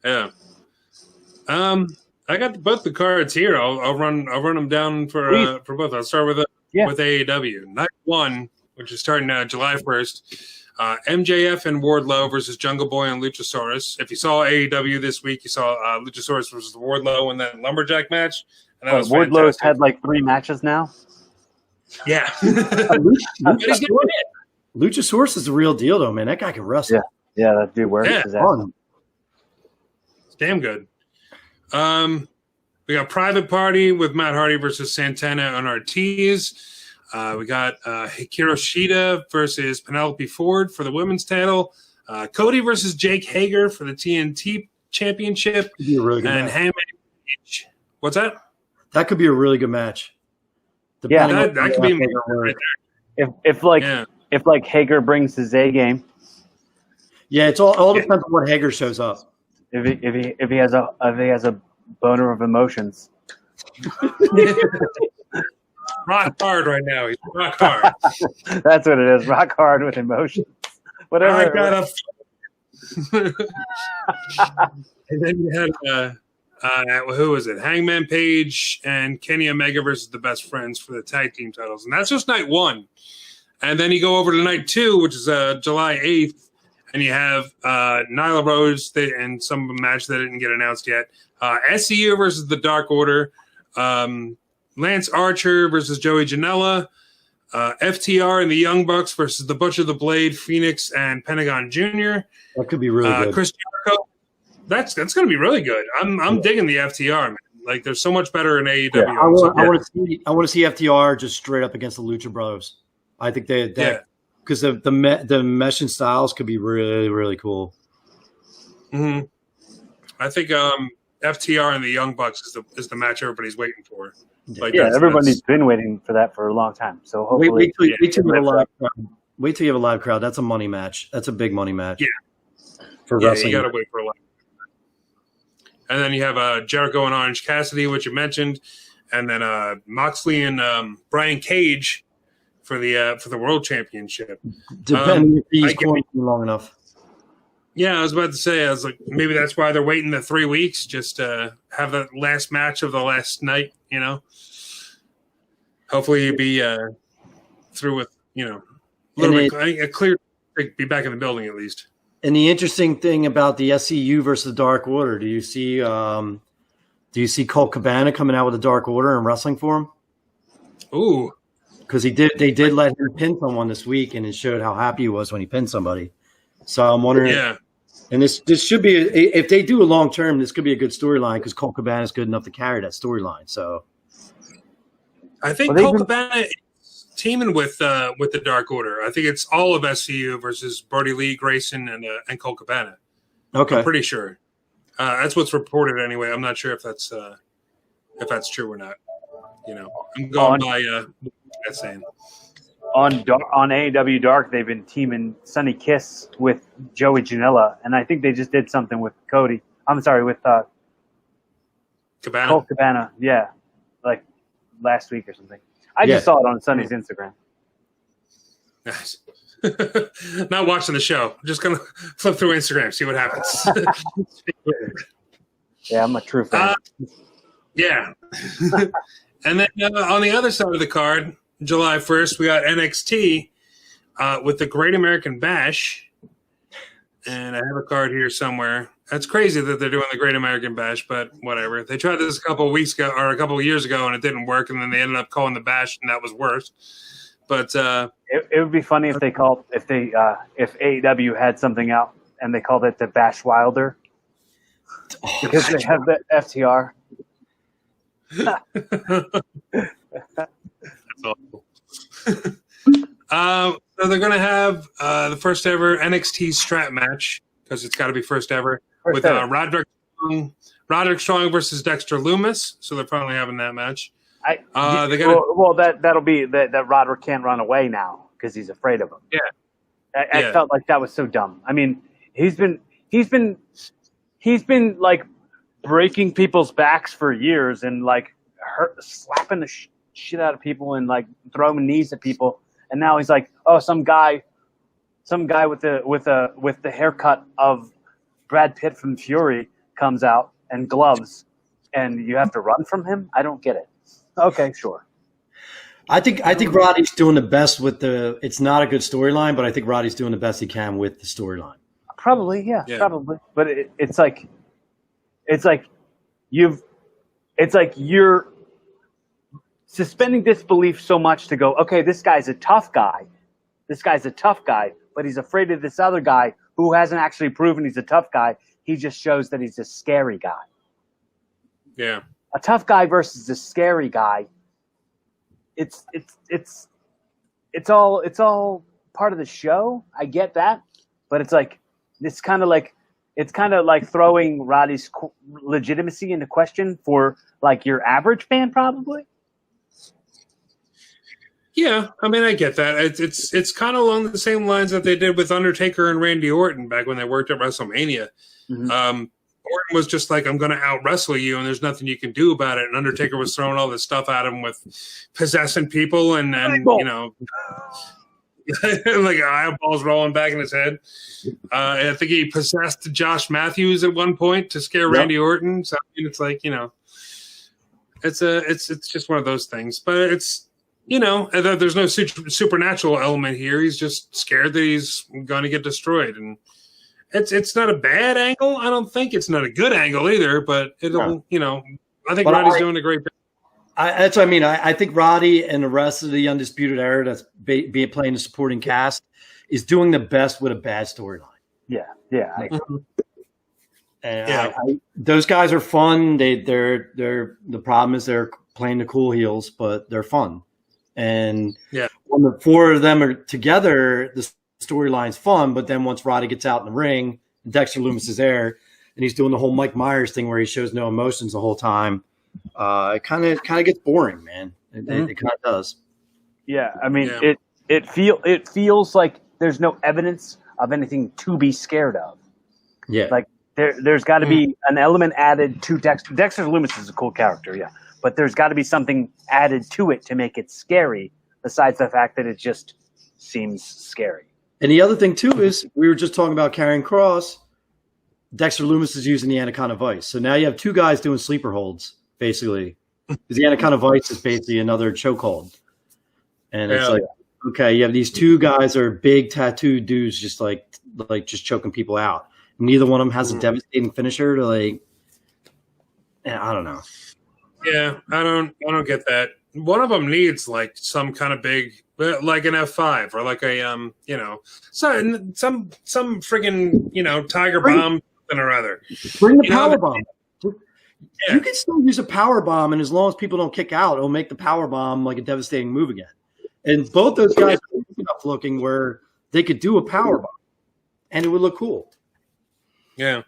Yeah. I got both the cards here. I'll run them down for both. I'll start with AEW. Night 1, which is starting July 1st. MJF and Wardlow versus Jungle Boy and Luchasaurus. If you saw AEW this week, you saw Luchasaurus versus Wardlow in that lumberjack match. And that was Wardlow's had like 3 matches now. Yeah. Luchasaurus is the real deal, though, man. That guy can wrestle. Yeah, that dude works. Yeah. It's damn good. We got Private Party with Matt Hardy versus Santana and Ortiz. We got Hikaru Shida versus Penelope Ford for the women's title. Cody versus Jake Hager for the TNT Championship. Could be a really good and match. Hangman Page. What's that? That could be a really good match. That could be right there. If Hager brings his A game. Yeah, it's all depends on what Hager shows up. If he has a boner of emotions. Rock hard right now. He's rock hard. That's what it is. Rock hard with emotions. Whatever. And then you had who was it? Hangman Page and Kenny Omega versus the Best Friends for the tag team titles, and that's just night 1. And then you go over to night 2, which is July 8th, and you have Nyla Rose and some match that didn't get announced yet. SCU versus the Dark Order. Lance Archer versus Joey Janela, FTR and the Young Bucks versus the Butcher, the Blade, Phoenix, and Pentagon Jr. That could be really good. Chris Jericho. That's going to be really good. I'm digging the FTR, man. Like, there's so much better in AEW. Yeah, I want to see FTR just straight up against the Lucha Bros. I think because the meshing styles could be really, really cool. Mm-hmm. I think FTR and the Young Bucks is the match everybody's waiting for. Like, everybody's been waiting for that for a long time. So hopefully, wait till you have a live crowd. That's a money match. That's a big money match. Yeah, for wrestling. You got to wait for a live. And then you have Jericho and Orange Cassidy, which you mentioned, and then Moxley and Brian Cage for the World Championship. Depending if he's going long enough. Yeah, I was about to say, I was like, maybe that's why they're waiting the 3 weeks, just to have the last match of the last night, Hopefully you'd be through with, a clear, be back in the building at least. And the interesting thing about the SCU versus the Dark Order, do you see Colt Cabana coming out with the Dark Order and wrestling for him? Ooh. Because they did let him pin someone this week, and it showed how happy he was when he pinned somebody. So I'm wondering. Yeah. And this should be if they do a long term, this could be a good storyline because Colt Cabana is good enough to carry that storyline. So I think Colt Cabana is teaming with the Dark Order. I think it's all of SCU versus Brody Lee, Grayson, and Colt Cabana. Okay, I'm pretty sure. That's what's reported anyway. I'm not sure if that's true or not. I'm going by that's saying. On AEW Dark, they've been teaming Sonny Kiss with Joey Janela, and I think they just did something with Cody. I'm sorry, with Cabana. Colt Cabana, yeah, like last week or something. I just saw it on Sonny's Instagram. Nice. Not watching the show. I'm just gonna flip through Instagram, see what happens. Yeah, I'm a true fan. Yeah. And then on the other side of the card, July 1st, we got NXT with the Great American Bash. And I have a card here somewhere. That's crazy that they're doing the Great American Bash, but whatever. They tried this a couple of weeks ago or a couple of years ago, and it didn't work, and then they ended up calling the Bash, and that was worse. But it would be funny if AEW had something out and they called it the Bash Wilder because they have the FTR. That's awful. So they're going to have the first ever NXT strap match because it's got to be first ever with Roderick Strong versus Dexter Lumis. So they're finally having that match. That'll be that Roderick can't run away now because he's afraid of him. Yeah, I felt like that was so dumb. I mean, he's been like breaking people's backs for years and like slapping the shit out of people and like throwing knees at people. And now he's like, oh, some guy with the haircut of Brad Pitt from Fury comes out and gloves, and you have to run from him. I don't get it. Okay, sure. I think Roddy's doing the best with the. It's not a good storyline, but I think Roddy's doing the best he can with the storyline. Probably. But it's like you're suspending disbelief so much to go, okay, this guy's a tough guy, but he's afraid of this other guy who hasn't actually proven he's a tough guy. He just shows that he's a scary guy. Yeah. A tough guy versus a scary guy. It's all part of the show. I get that, but it's kind of like throwing Roddy's legitimacy into question for like your average fan, probably. Yeah, I mean, I get that. It's kind of along the same lines that they did with Undertaker and Randy Orton back when they worked at WrestleMania. Mm-hmm. Orton was just like, I'm going to out-wrestle you, and there's nothing you can do about it. And Undertaker was throwing all this stuff at him with possessing people and you know, like eyeballs rolling back in his head. I think he possessed Josh Matthews at one point to scare Randy Orton. So I mean, it's like, you know, it's just one of those things. But it's, you know, there's no supernatural element here. He's just scared that he's going to get destroyed. And it's not a bad angle. I don't think it's not a good angle either, but it'll, you know, I think Roddy's doing a great job. That's what I mean. I think Roddy and the rest of the Undisputed Era that's playing the supporting cast is doing the best with a bad storyline. Yeah. Those guys are fun. They're the problem is they're playing the cool heels, but they're fun. And when the four of them are together, the storyline's fun. But then once Roddy gets out in the ring, Dexter Lumis is there, and he's doing the whole Mike Myers thing where he shows no emotions the whole time. It kind of gets boring, man. It kind of does. Yeah, I mean, it feels like there's no evidence of anything to be scared of. Yeah, like there's got to be an element added to Dexter. Dexter Lumis is a cool character, yeah, but there's got to be something added to it to make it scary. Besides the fact that it just seems scary. And the other thing too is we were just talking about Karrion Kross. Dexter Lumis is using the Anaconda Vice, so now you have two guys doing sleeper holds. Basically, because the Anaconda Vice is basically another chokehold, and it's like, okay, you have these two guys that are big tattooed dudes, just like just choking people out. Neither one of them has a devastating finisher to like. I don't know. Yeah, I don't get that. One of them needs like some kind of big, like an F5 or like a you know, some friggin', you know, Tiger Bomb or other. Bring the power bomb. You can still use a power bomb, and as long as people don't kick out, it'll make the power bomb like a devastating move again. And both those guys are enough looking where they could do a power bomb, and it would look cool. Yeah,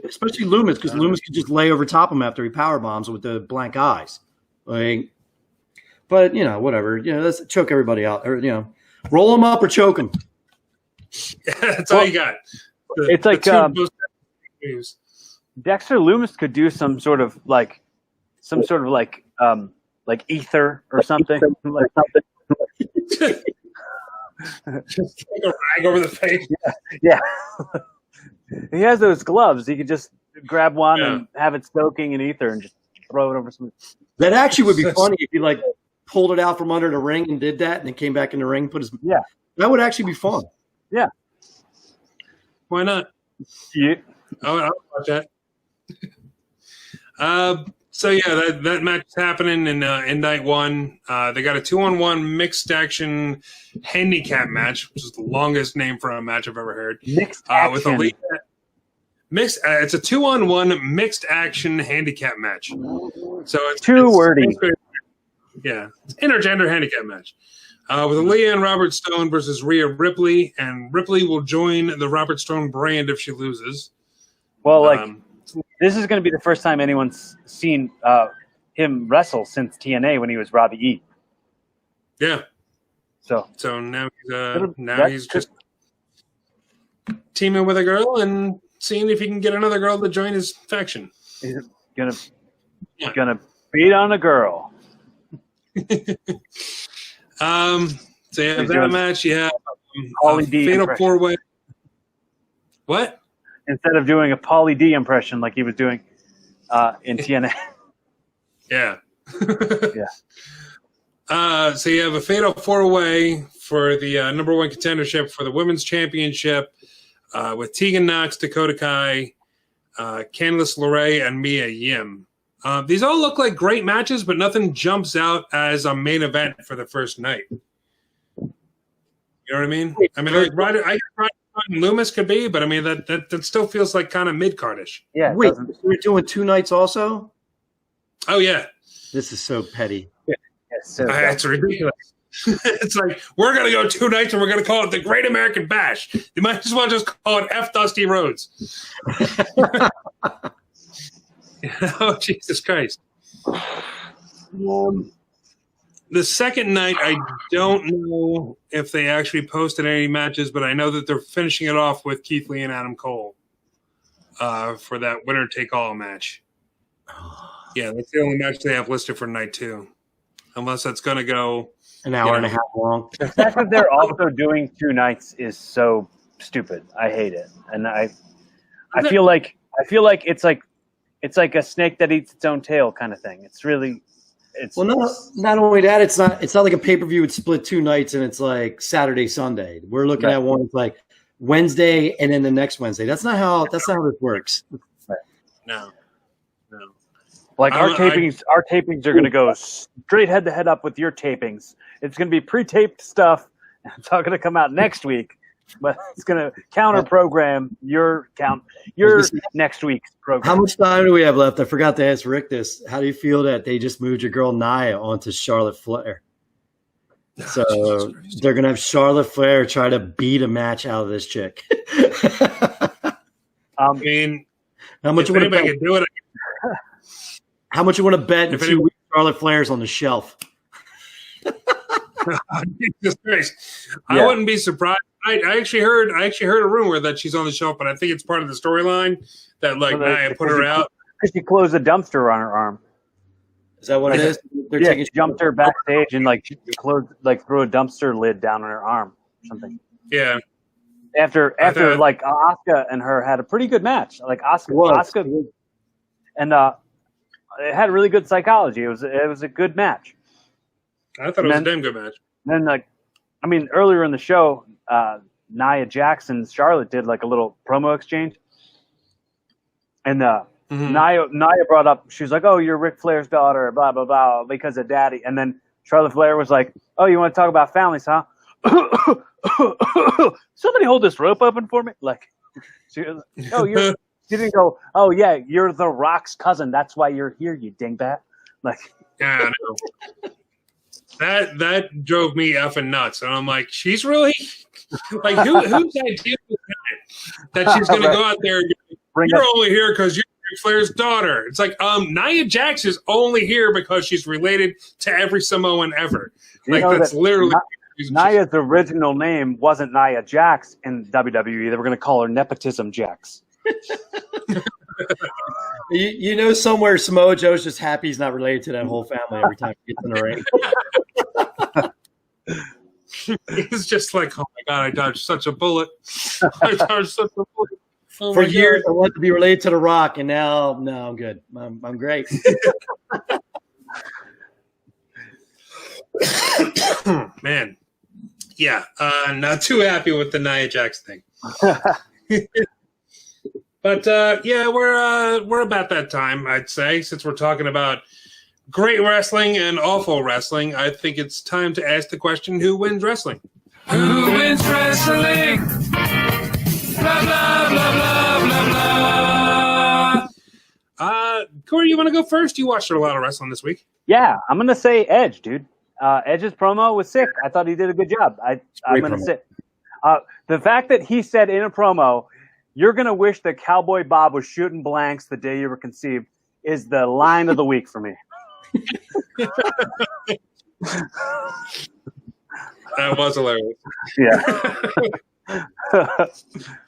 especially Lumis, because Lumis could just lay over top of him after he power bombs with the blank eyes. Like, but you know, whatever. You know, let's choke everybody out, or you know, roll them up or choke them. Yeah, that's all you got. It's like Dexter Lumis could do some sort of like ether or something. Just take a rag over the face. Yeah. He has those gloves. He could just grab one and have it soaking in ether and just throw it over some. That actually would be funny if you like pulled it out from under the ring and did that, and then came back in the ring, put his That would actually be fun. Yeah. Why not? Yeah. I'll watch that. So yeah, that match is happening in night one. They got a 2-on-1 mixed action handicap match, which is the longest name for a match I've ever heard. Mixed action. With elite mixed. It's a 2-on-1 mixed action handicap match. So it's too wordy. Yeah, it's intergender handicap match. With Aaliyah and Robert Stone versus Rhea Ripley, and Ripley will join the Robert Stone brand if she loses. Well, this is going to be the first time anyone's seen him wrestle since TNA when he was Robbie E. Yeah. So now he's just teaming with a girl and seeing if he can get another girl to join his faction. He's gonna beat on a girl. So you have that match. You have Pauly D Fatal impression. 4-way. What? Instead of doing a Pauly D impression like he was doing in TNA. Yeah. Yeah. So you have a Fatal 4-way for the number one contendership for the women's championship with Tegan Nox, Dakota Kai, Candice LeRae, and Mia Yim. These all look like great matches, but nothing jumps out as a main event for the first night. You know what I mean? I mean, like Ryder and Loomis could be, but I mean that still feels like kind of mid-cardish. Yeah. Wait, we're doing 2 nights also? Oh yeah, This is so petty. it's ridiculous. It's like we're gonna go 2 nights and we're gonna call it the Great American Bash. You might as well just call it F Dusty Rhodes. Oh Jesus Christ! The second night, I don't know if they actually posted any matches, but I know that they're finishing it off with Keith Lee and Adam Cole for that winner-take-all match. Yeah, that's the only match they have listed for night 2, unless that's going to go an hour and a half long. The fact that they're also doing 2 nights is so stupid. I hate it, and I feel like it's like a snake that eats its own tail kind of thing. It's really. Not only that, it's not like a pay-per-view would split 2 nights and it's like Saturday, Sunday. We're looking at one, it's like Wednesday and then the next Wednesday. That's not how this works. No. Like our tapings are going to go straight head to head up with your tapings. It's going to be pre-taped stuff. It's all going to come out next week, but it's going to counter-program your next week's program. How much time do we have left? I forgot to ask Rick this. How do you feel that they just moved your girl Nia onto Charlotte Flair? So they're going to have Charlotte Flair try to beat a match out of this chick. I mean, how much if you want to anybody bet? can do it, How much you want to bet in 2 weeks Charlotte Flair's on the shelf? Jesus Christ. Yeah. I wouldn't be surprised. I actually heard a rumor that she's on the shelf, but I think it's part of the storyline that Nia put her out. Because she closed a dumpster on her arm. Is that what it is? They're She jumped her backstage and threw a dumpster lid down on her arm or something. Yeah. After Asuka and her had a pretty good match. Like Asuka and it had really good psychology. It was a good match. I thought it was a damn good match. Then earlier in the show, Nia Jax and Charlotte did like a little promo exchange. And Nia brought up, she was like, "Oh, you're Ric Flair's daughter, blah, blah, blah, because of daddy." And then Charlotte Flair was like, "Oh, you want to talk about families, huh? Somebody hold this rope open for me." Like, she didn't go, "Oh, yeah, you're The Rock's cousin. That's why you're here, you dingbat." Like, yeah, I know. That drove me effing nuts. And I'm like, she's really like, whose idea was that she's going to go out there and you're only here because you're Ric Flair's daughter. It's like, Nia Jax is only here because she's related to every Samoan ever. Like, that's literally. Nia's original name wasn't Nia Jax in WWE. They were going to call her Nepotism Jax. You know, somewhere Samoa Joe's just happy he's not related to that whole family every time he gets in the ring. He's just like, "Oh my God, I dodged such a bullet. Oh For years, I wanted to be related to The Rock, and now, no, I'm good. I'm great. Man. Yeah, not too happy with the Nia Jax thing. But yeah, we're about that time, I'd say, since we're talking about great wrestling and awful wrestling. I think it's time to ask the question: who wins wrestling? Who wins wrestling? Blah, blah, blah, blah, blah, blah. Cory, you want to go first? You watched a lot of wrestling this week. Yeah, I'm going to say Edge, dude. Edge's promo was sick. I thought he did a good job. I'm going to say the fact that he said in a promo, "You're going to wish that Cowboy Bob was shooting blanks the day you were conceived," is the line of the week for me. That was hilarious. Yeah.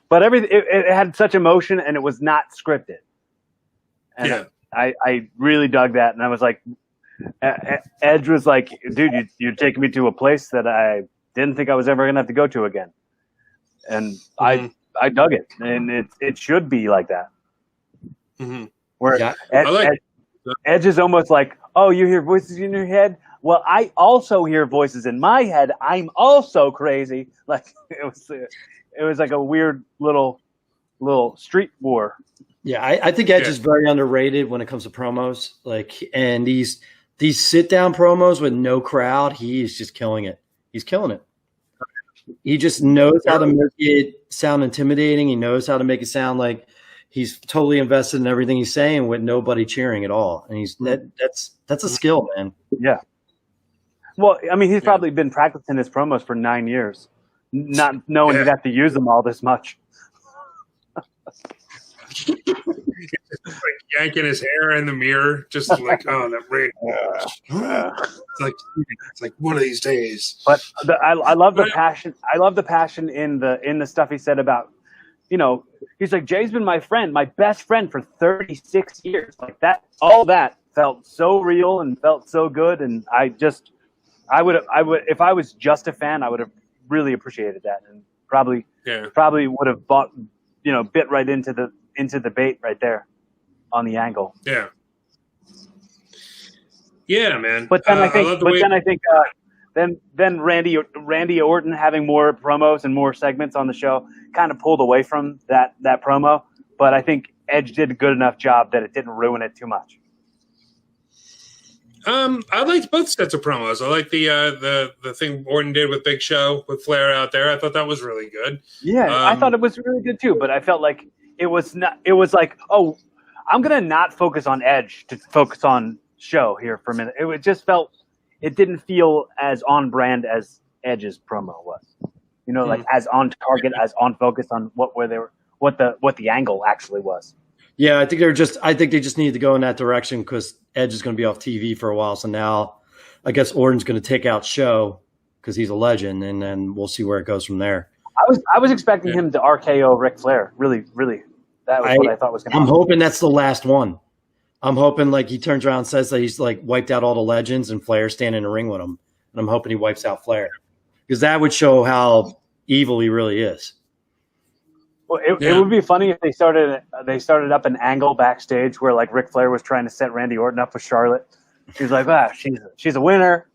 But it had such emotion, and it was not scripted. And Yeah. I really dug that, and I was like, Edge was like, "Dude, you're taking me to a place that I didn't think I was ever going to have to go to again," and I dug it, and it should be like that. Mm-hmm. Where Yeah, Edge is almost like, "Oh, you hear voices in your head? Well, I also hear voices in my head. I'm also crazy." Like it was like a weird little street war. Yeah, I think Edge is very underrated when it comes to promos. Like, and these sit down promos with no crowd, he is just killing it. He's killing it. He just knows how to make it sound intimidating. He knows how to make it sound like he's totally invested in everything he's saying with nobody cheering at all. And that's a skill, man. Yeah. Well, I mean, he's probably been practicing his promos for 9 years, not knowing he'd have to use them all this much. Like yanking his hair in the mirror, just like, oh, that rain. It's like one of these days. But I love the passion. I love the passion in the stuff he said about, he's like, "Jay's been my friend, my best friend for 36 years." Like that, all that felt so real and felt so good. And I would if I was just a fan, I would have really appreciated that, and probably would have bought, bit right into the bait right there on the angle. Yeah. Yeah, man. But then I think then Randy Orton having more promos and more segments on the show kind of pulled away from that promo. But I think Edge did a good enough job that it didn't ruin it too much. I liked both sets of promos. I like the thing Orton did with Big Show with Flair out there. I thought that was really good. Yeah, I thought it was really good too. But I felt like it was not. It was like, oh, I'm gonna not focus on Edge to focus on Show here for a minute. It just felt. It didn't feel as on brand as Edge's promo was. Like as on target, as on focus on what the angle actually was. Yeah, I think they just need to go in that direction because Edge is going to be off TV for a while. So now I guess Orton's going to take out Show because he's a legend, and then we'll see where it goes from there. I was expecting him to RKO Ric Flair. Really, really. That was what I thought was going to happen. I'm hoping that's the last one. I'm hoping like he turns around and says that he's like wiped out all the legends and Flair's standing in the ring with him. And I'm hoping he wipes out Flair because that would show how evil he really is. Well, it would be funny if they started up an angle backstage where like Ric Flair was trying to set Randy Orton up with Charlotte. He's like, she's a winner.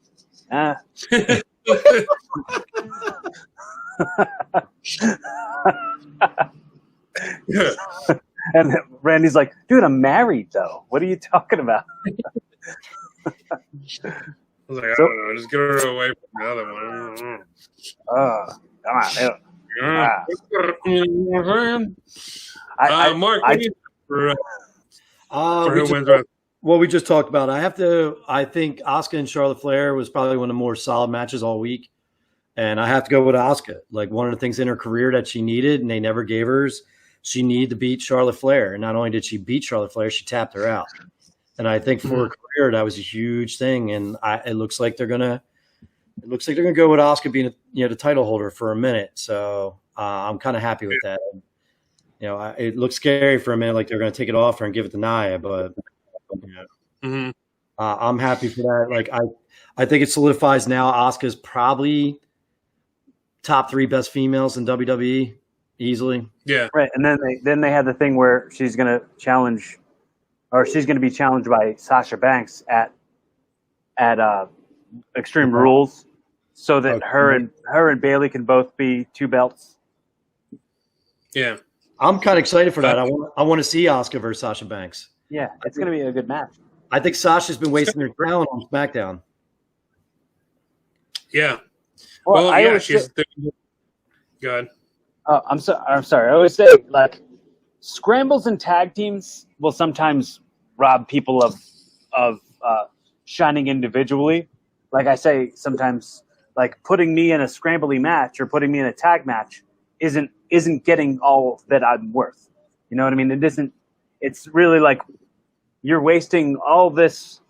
And Randy's like, "Dude, I'm married though. What are you talking about?" I was like, I don't know, just get her away from the other one. Come on. Mark, who wins? What we just talked about. I think Asuka and Charlotte Flair was probably one of the more solid matches all week. And I have to go with Asuka. Like one of the things in her career that she needed and they never gave her is she needed to beat Charlotte Flair. And not only did she beat Charlotte Flair, she tapped her out. And I think for her career, that was a huge thing. And it looks like they're gonna go with Asuka being the title holder for a minute. So I'm kind of happy with that. It looks scary for a minute, like they're going to take it off her and give it to Nia, but I'm happy for that. Like I think it solidifies now. Asuka's probably top 3 best females in WWE easily. Yeah, right. And then they had the thing where she's going to be challenged by Sasha Banks at Extreme Rules, so that her and Bailey can both be 2 belts. Yeah, I'm kind of excited for that. I want to see Asuka versus Sasha Banks. Yeah, it's going to be a good match. I think Sasha's been wasting her talent on SmackDown. Yeah. Well, she's. Go ahead. I'm sorry. I always say, like, scrambles and tag teams will sometimes rob people of shining individually. Like I say, sometimes, like, putting me in a scrambly match or putting me in a tag match isn't getting all that I'm worth. You know what I mean? It isn't. It's really like you're wasting all this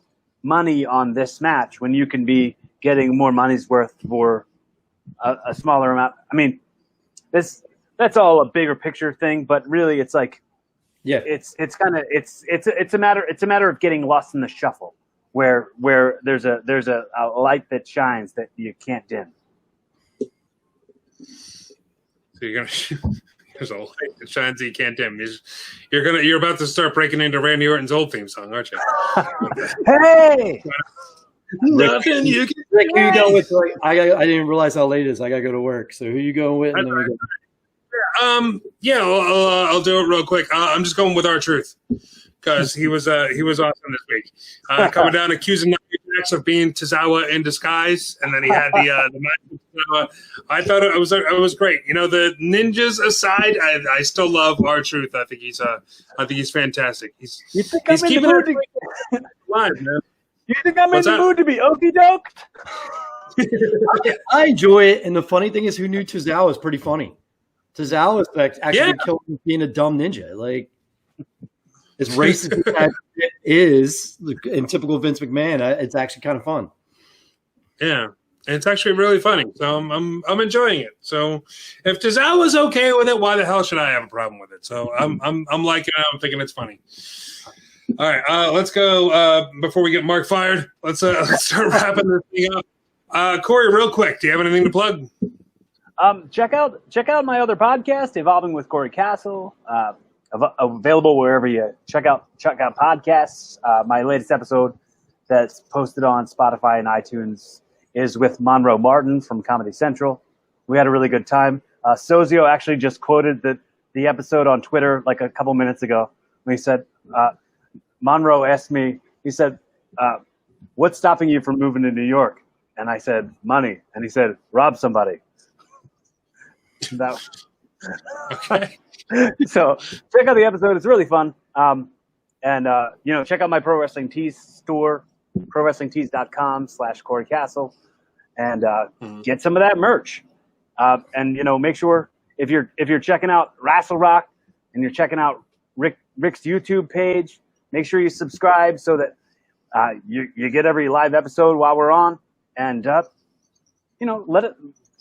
money on this match when you can be getting more money's worth for a smaller amount. I mean, that's all a bigger picture thing, but really, it's like, yeah, it's a matter of getting lost in the shuffle, where there's a light that shines that you can't dim. So there's a light that shines that you can't dim. You're about to start breaking into Randy Orton's old theme song, aren't you? Hey. Nothing you can. Rick, who you going with? I didn't realize how late it is. I got to go to work. So who you going with? And then we go. I'll do it real quick. I'm just going with R-Truth because he was awesome this week. Coming down accusing Jax of being Tozawa in disguise, and then he had the match. I thought it was great. You know, the ninjas aside, I still love R-Truth. I think he's fantastic. He's keeping it alive, man. You think I'm in the mood to be okie doked? I enjoy it, and the funny thing is, who knew Tozawa was pretty funny. Tozawa is actually killed being a dumb ninja. Like, as racist as it is in typical Vince McMahon, it's actually kind of fun. Yeah, and it's actually really funny. So I'm enjoying it. So if Tozawa's okay with it, why the hell should I have a problem with it? So I'm liking it. I'm thinking it's funny. All right, let's go. Before we get Mark fired, let's start wrapping this thing up. Cory, real quick, do you have anything to plug? Check out my other podcast, Evolving with Cory Rassle. Available wherever you check out podcasts. My latest episode that's posted on Spotify and iTunes is with Monroe Martin from Comedy Central. We had a really good time. Sozio actually just quoted the episode on Twitter like a couple minutes ago when he said, Monroe asked me, he said, what's stopping you from moving to New York? And I said, money. And he said, rob somebody. Okay. So check out the episode. It's really fun. Check out my Pro Wrestling Tees store, prowrestlingtees.com/Cory Rassle, and get some of that merch. Make sure if you're checking out Rassle Rock and you're checking out Rick's YouTube page, make sure you subscribe so that you get every live episode while we're on. And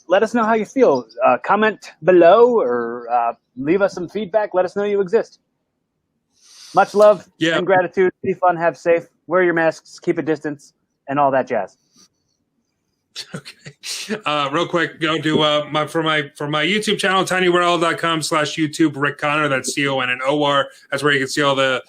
let us know how you feel. Comment below or leave us some feedback. Let us know you exist. Much love and gratitude. Be fun, have safe, wear your masks, keep a distance, and all that jazz. Okay. Real quick, go to my YouTube channel, tinyurl.com/YouTube Rick Connor. That's CONNOR. That's where you can see all the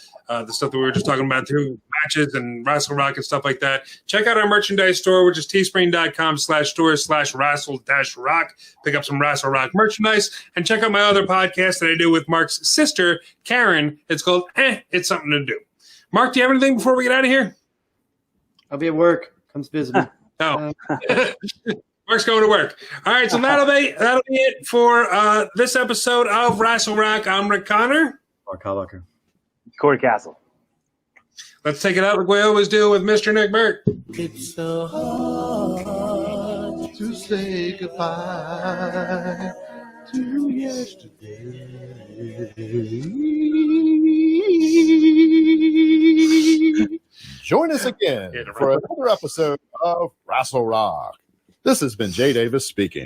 stuff that we were just talking about too, matches and Rassle Rock and stuff like that. Check out our merchandise store, which is teespring.com/store/Rassle-Rock. Pick up some Rassle Rock merchandise and check out my other podcast that I do with Mark's sister, Karen. It's called It's Something to Do. Mark, do you have anything before we get out of here? I'll be at work. Comes visit me. Oh, Mark's going to work. All right, so that'll be it for this episode of Rassle Rock. I'm Rick Connor. Mark Habacher. Cory Rassle. Let's take it out like we always do with Mr. Nick Burt. It's so hard to say goodbye to yesterday. Join us again for another episode of Rassle Rock. This has been Jay Davis speaking.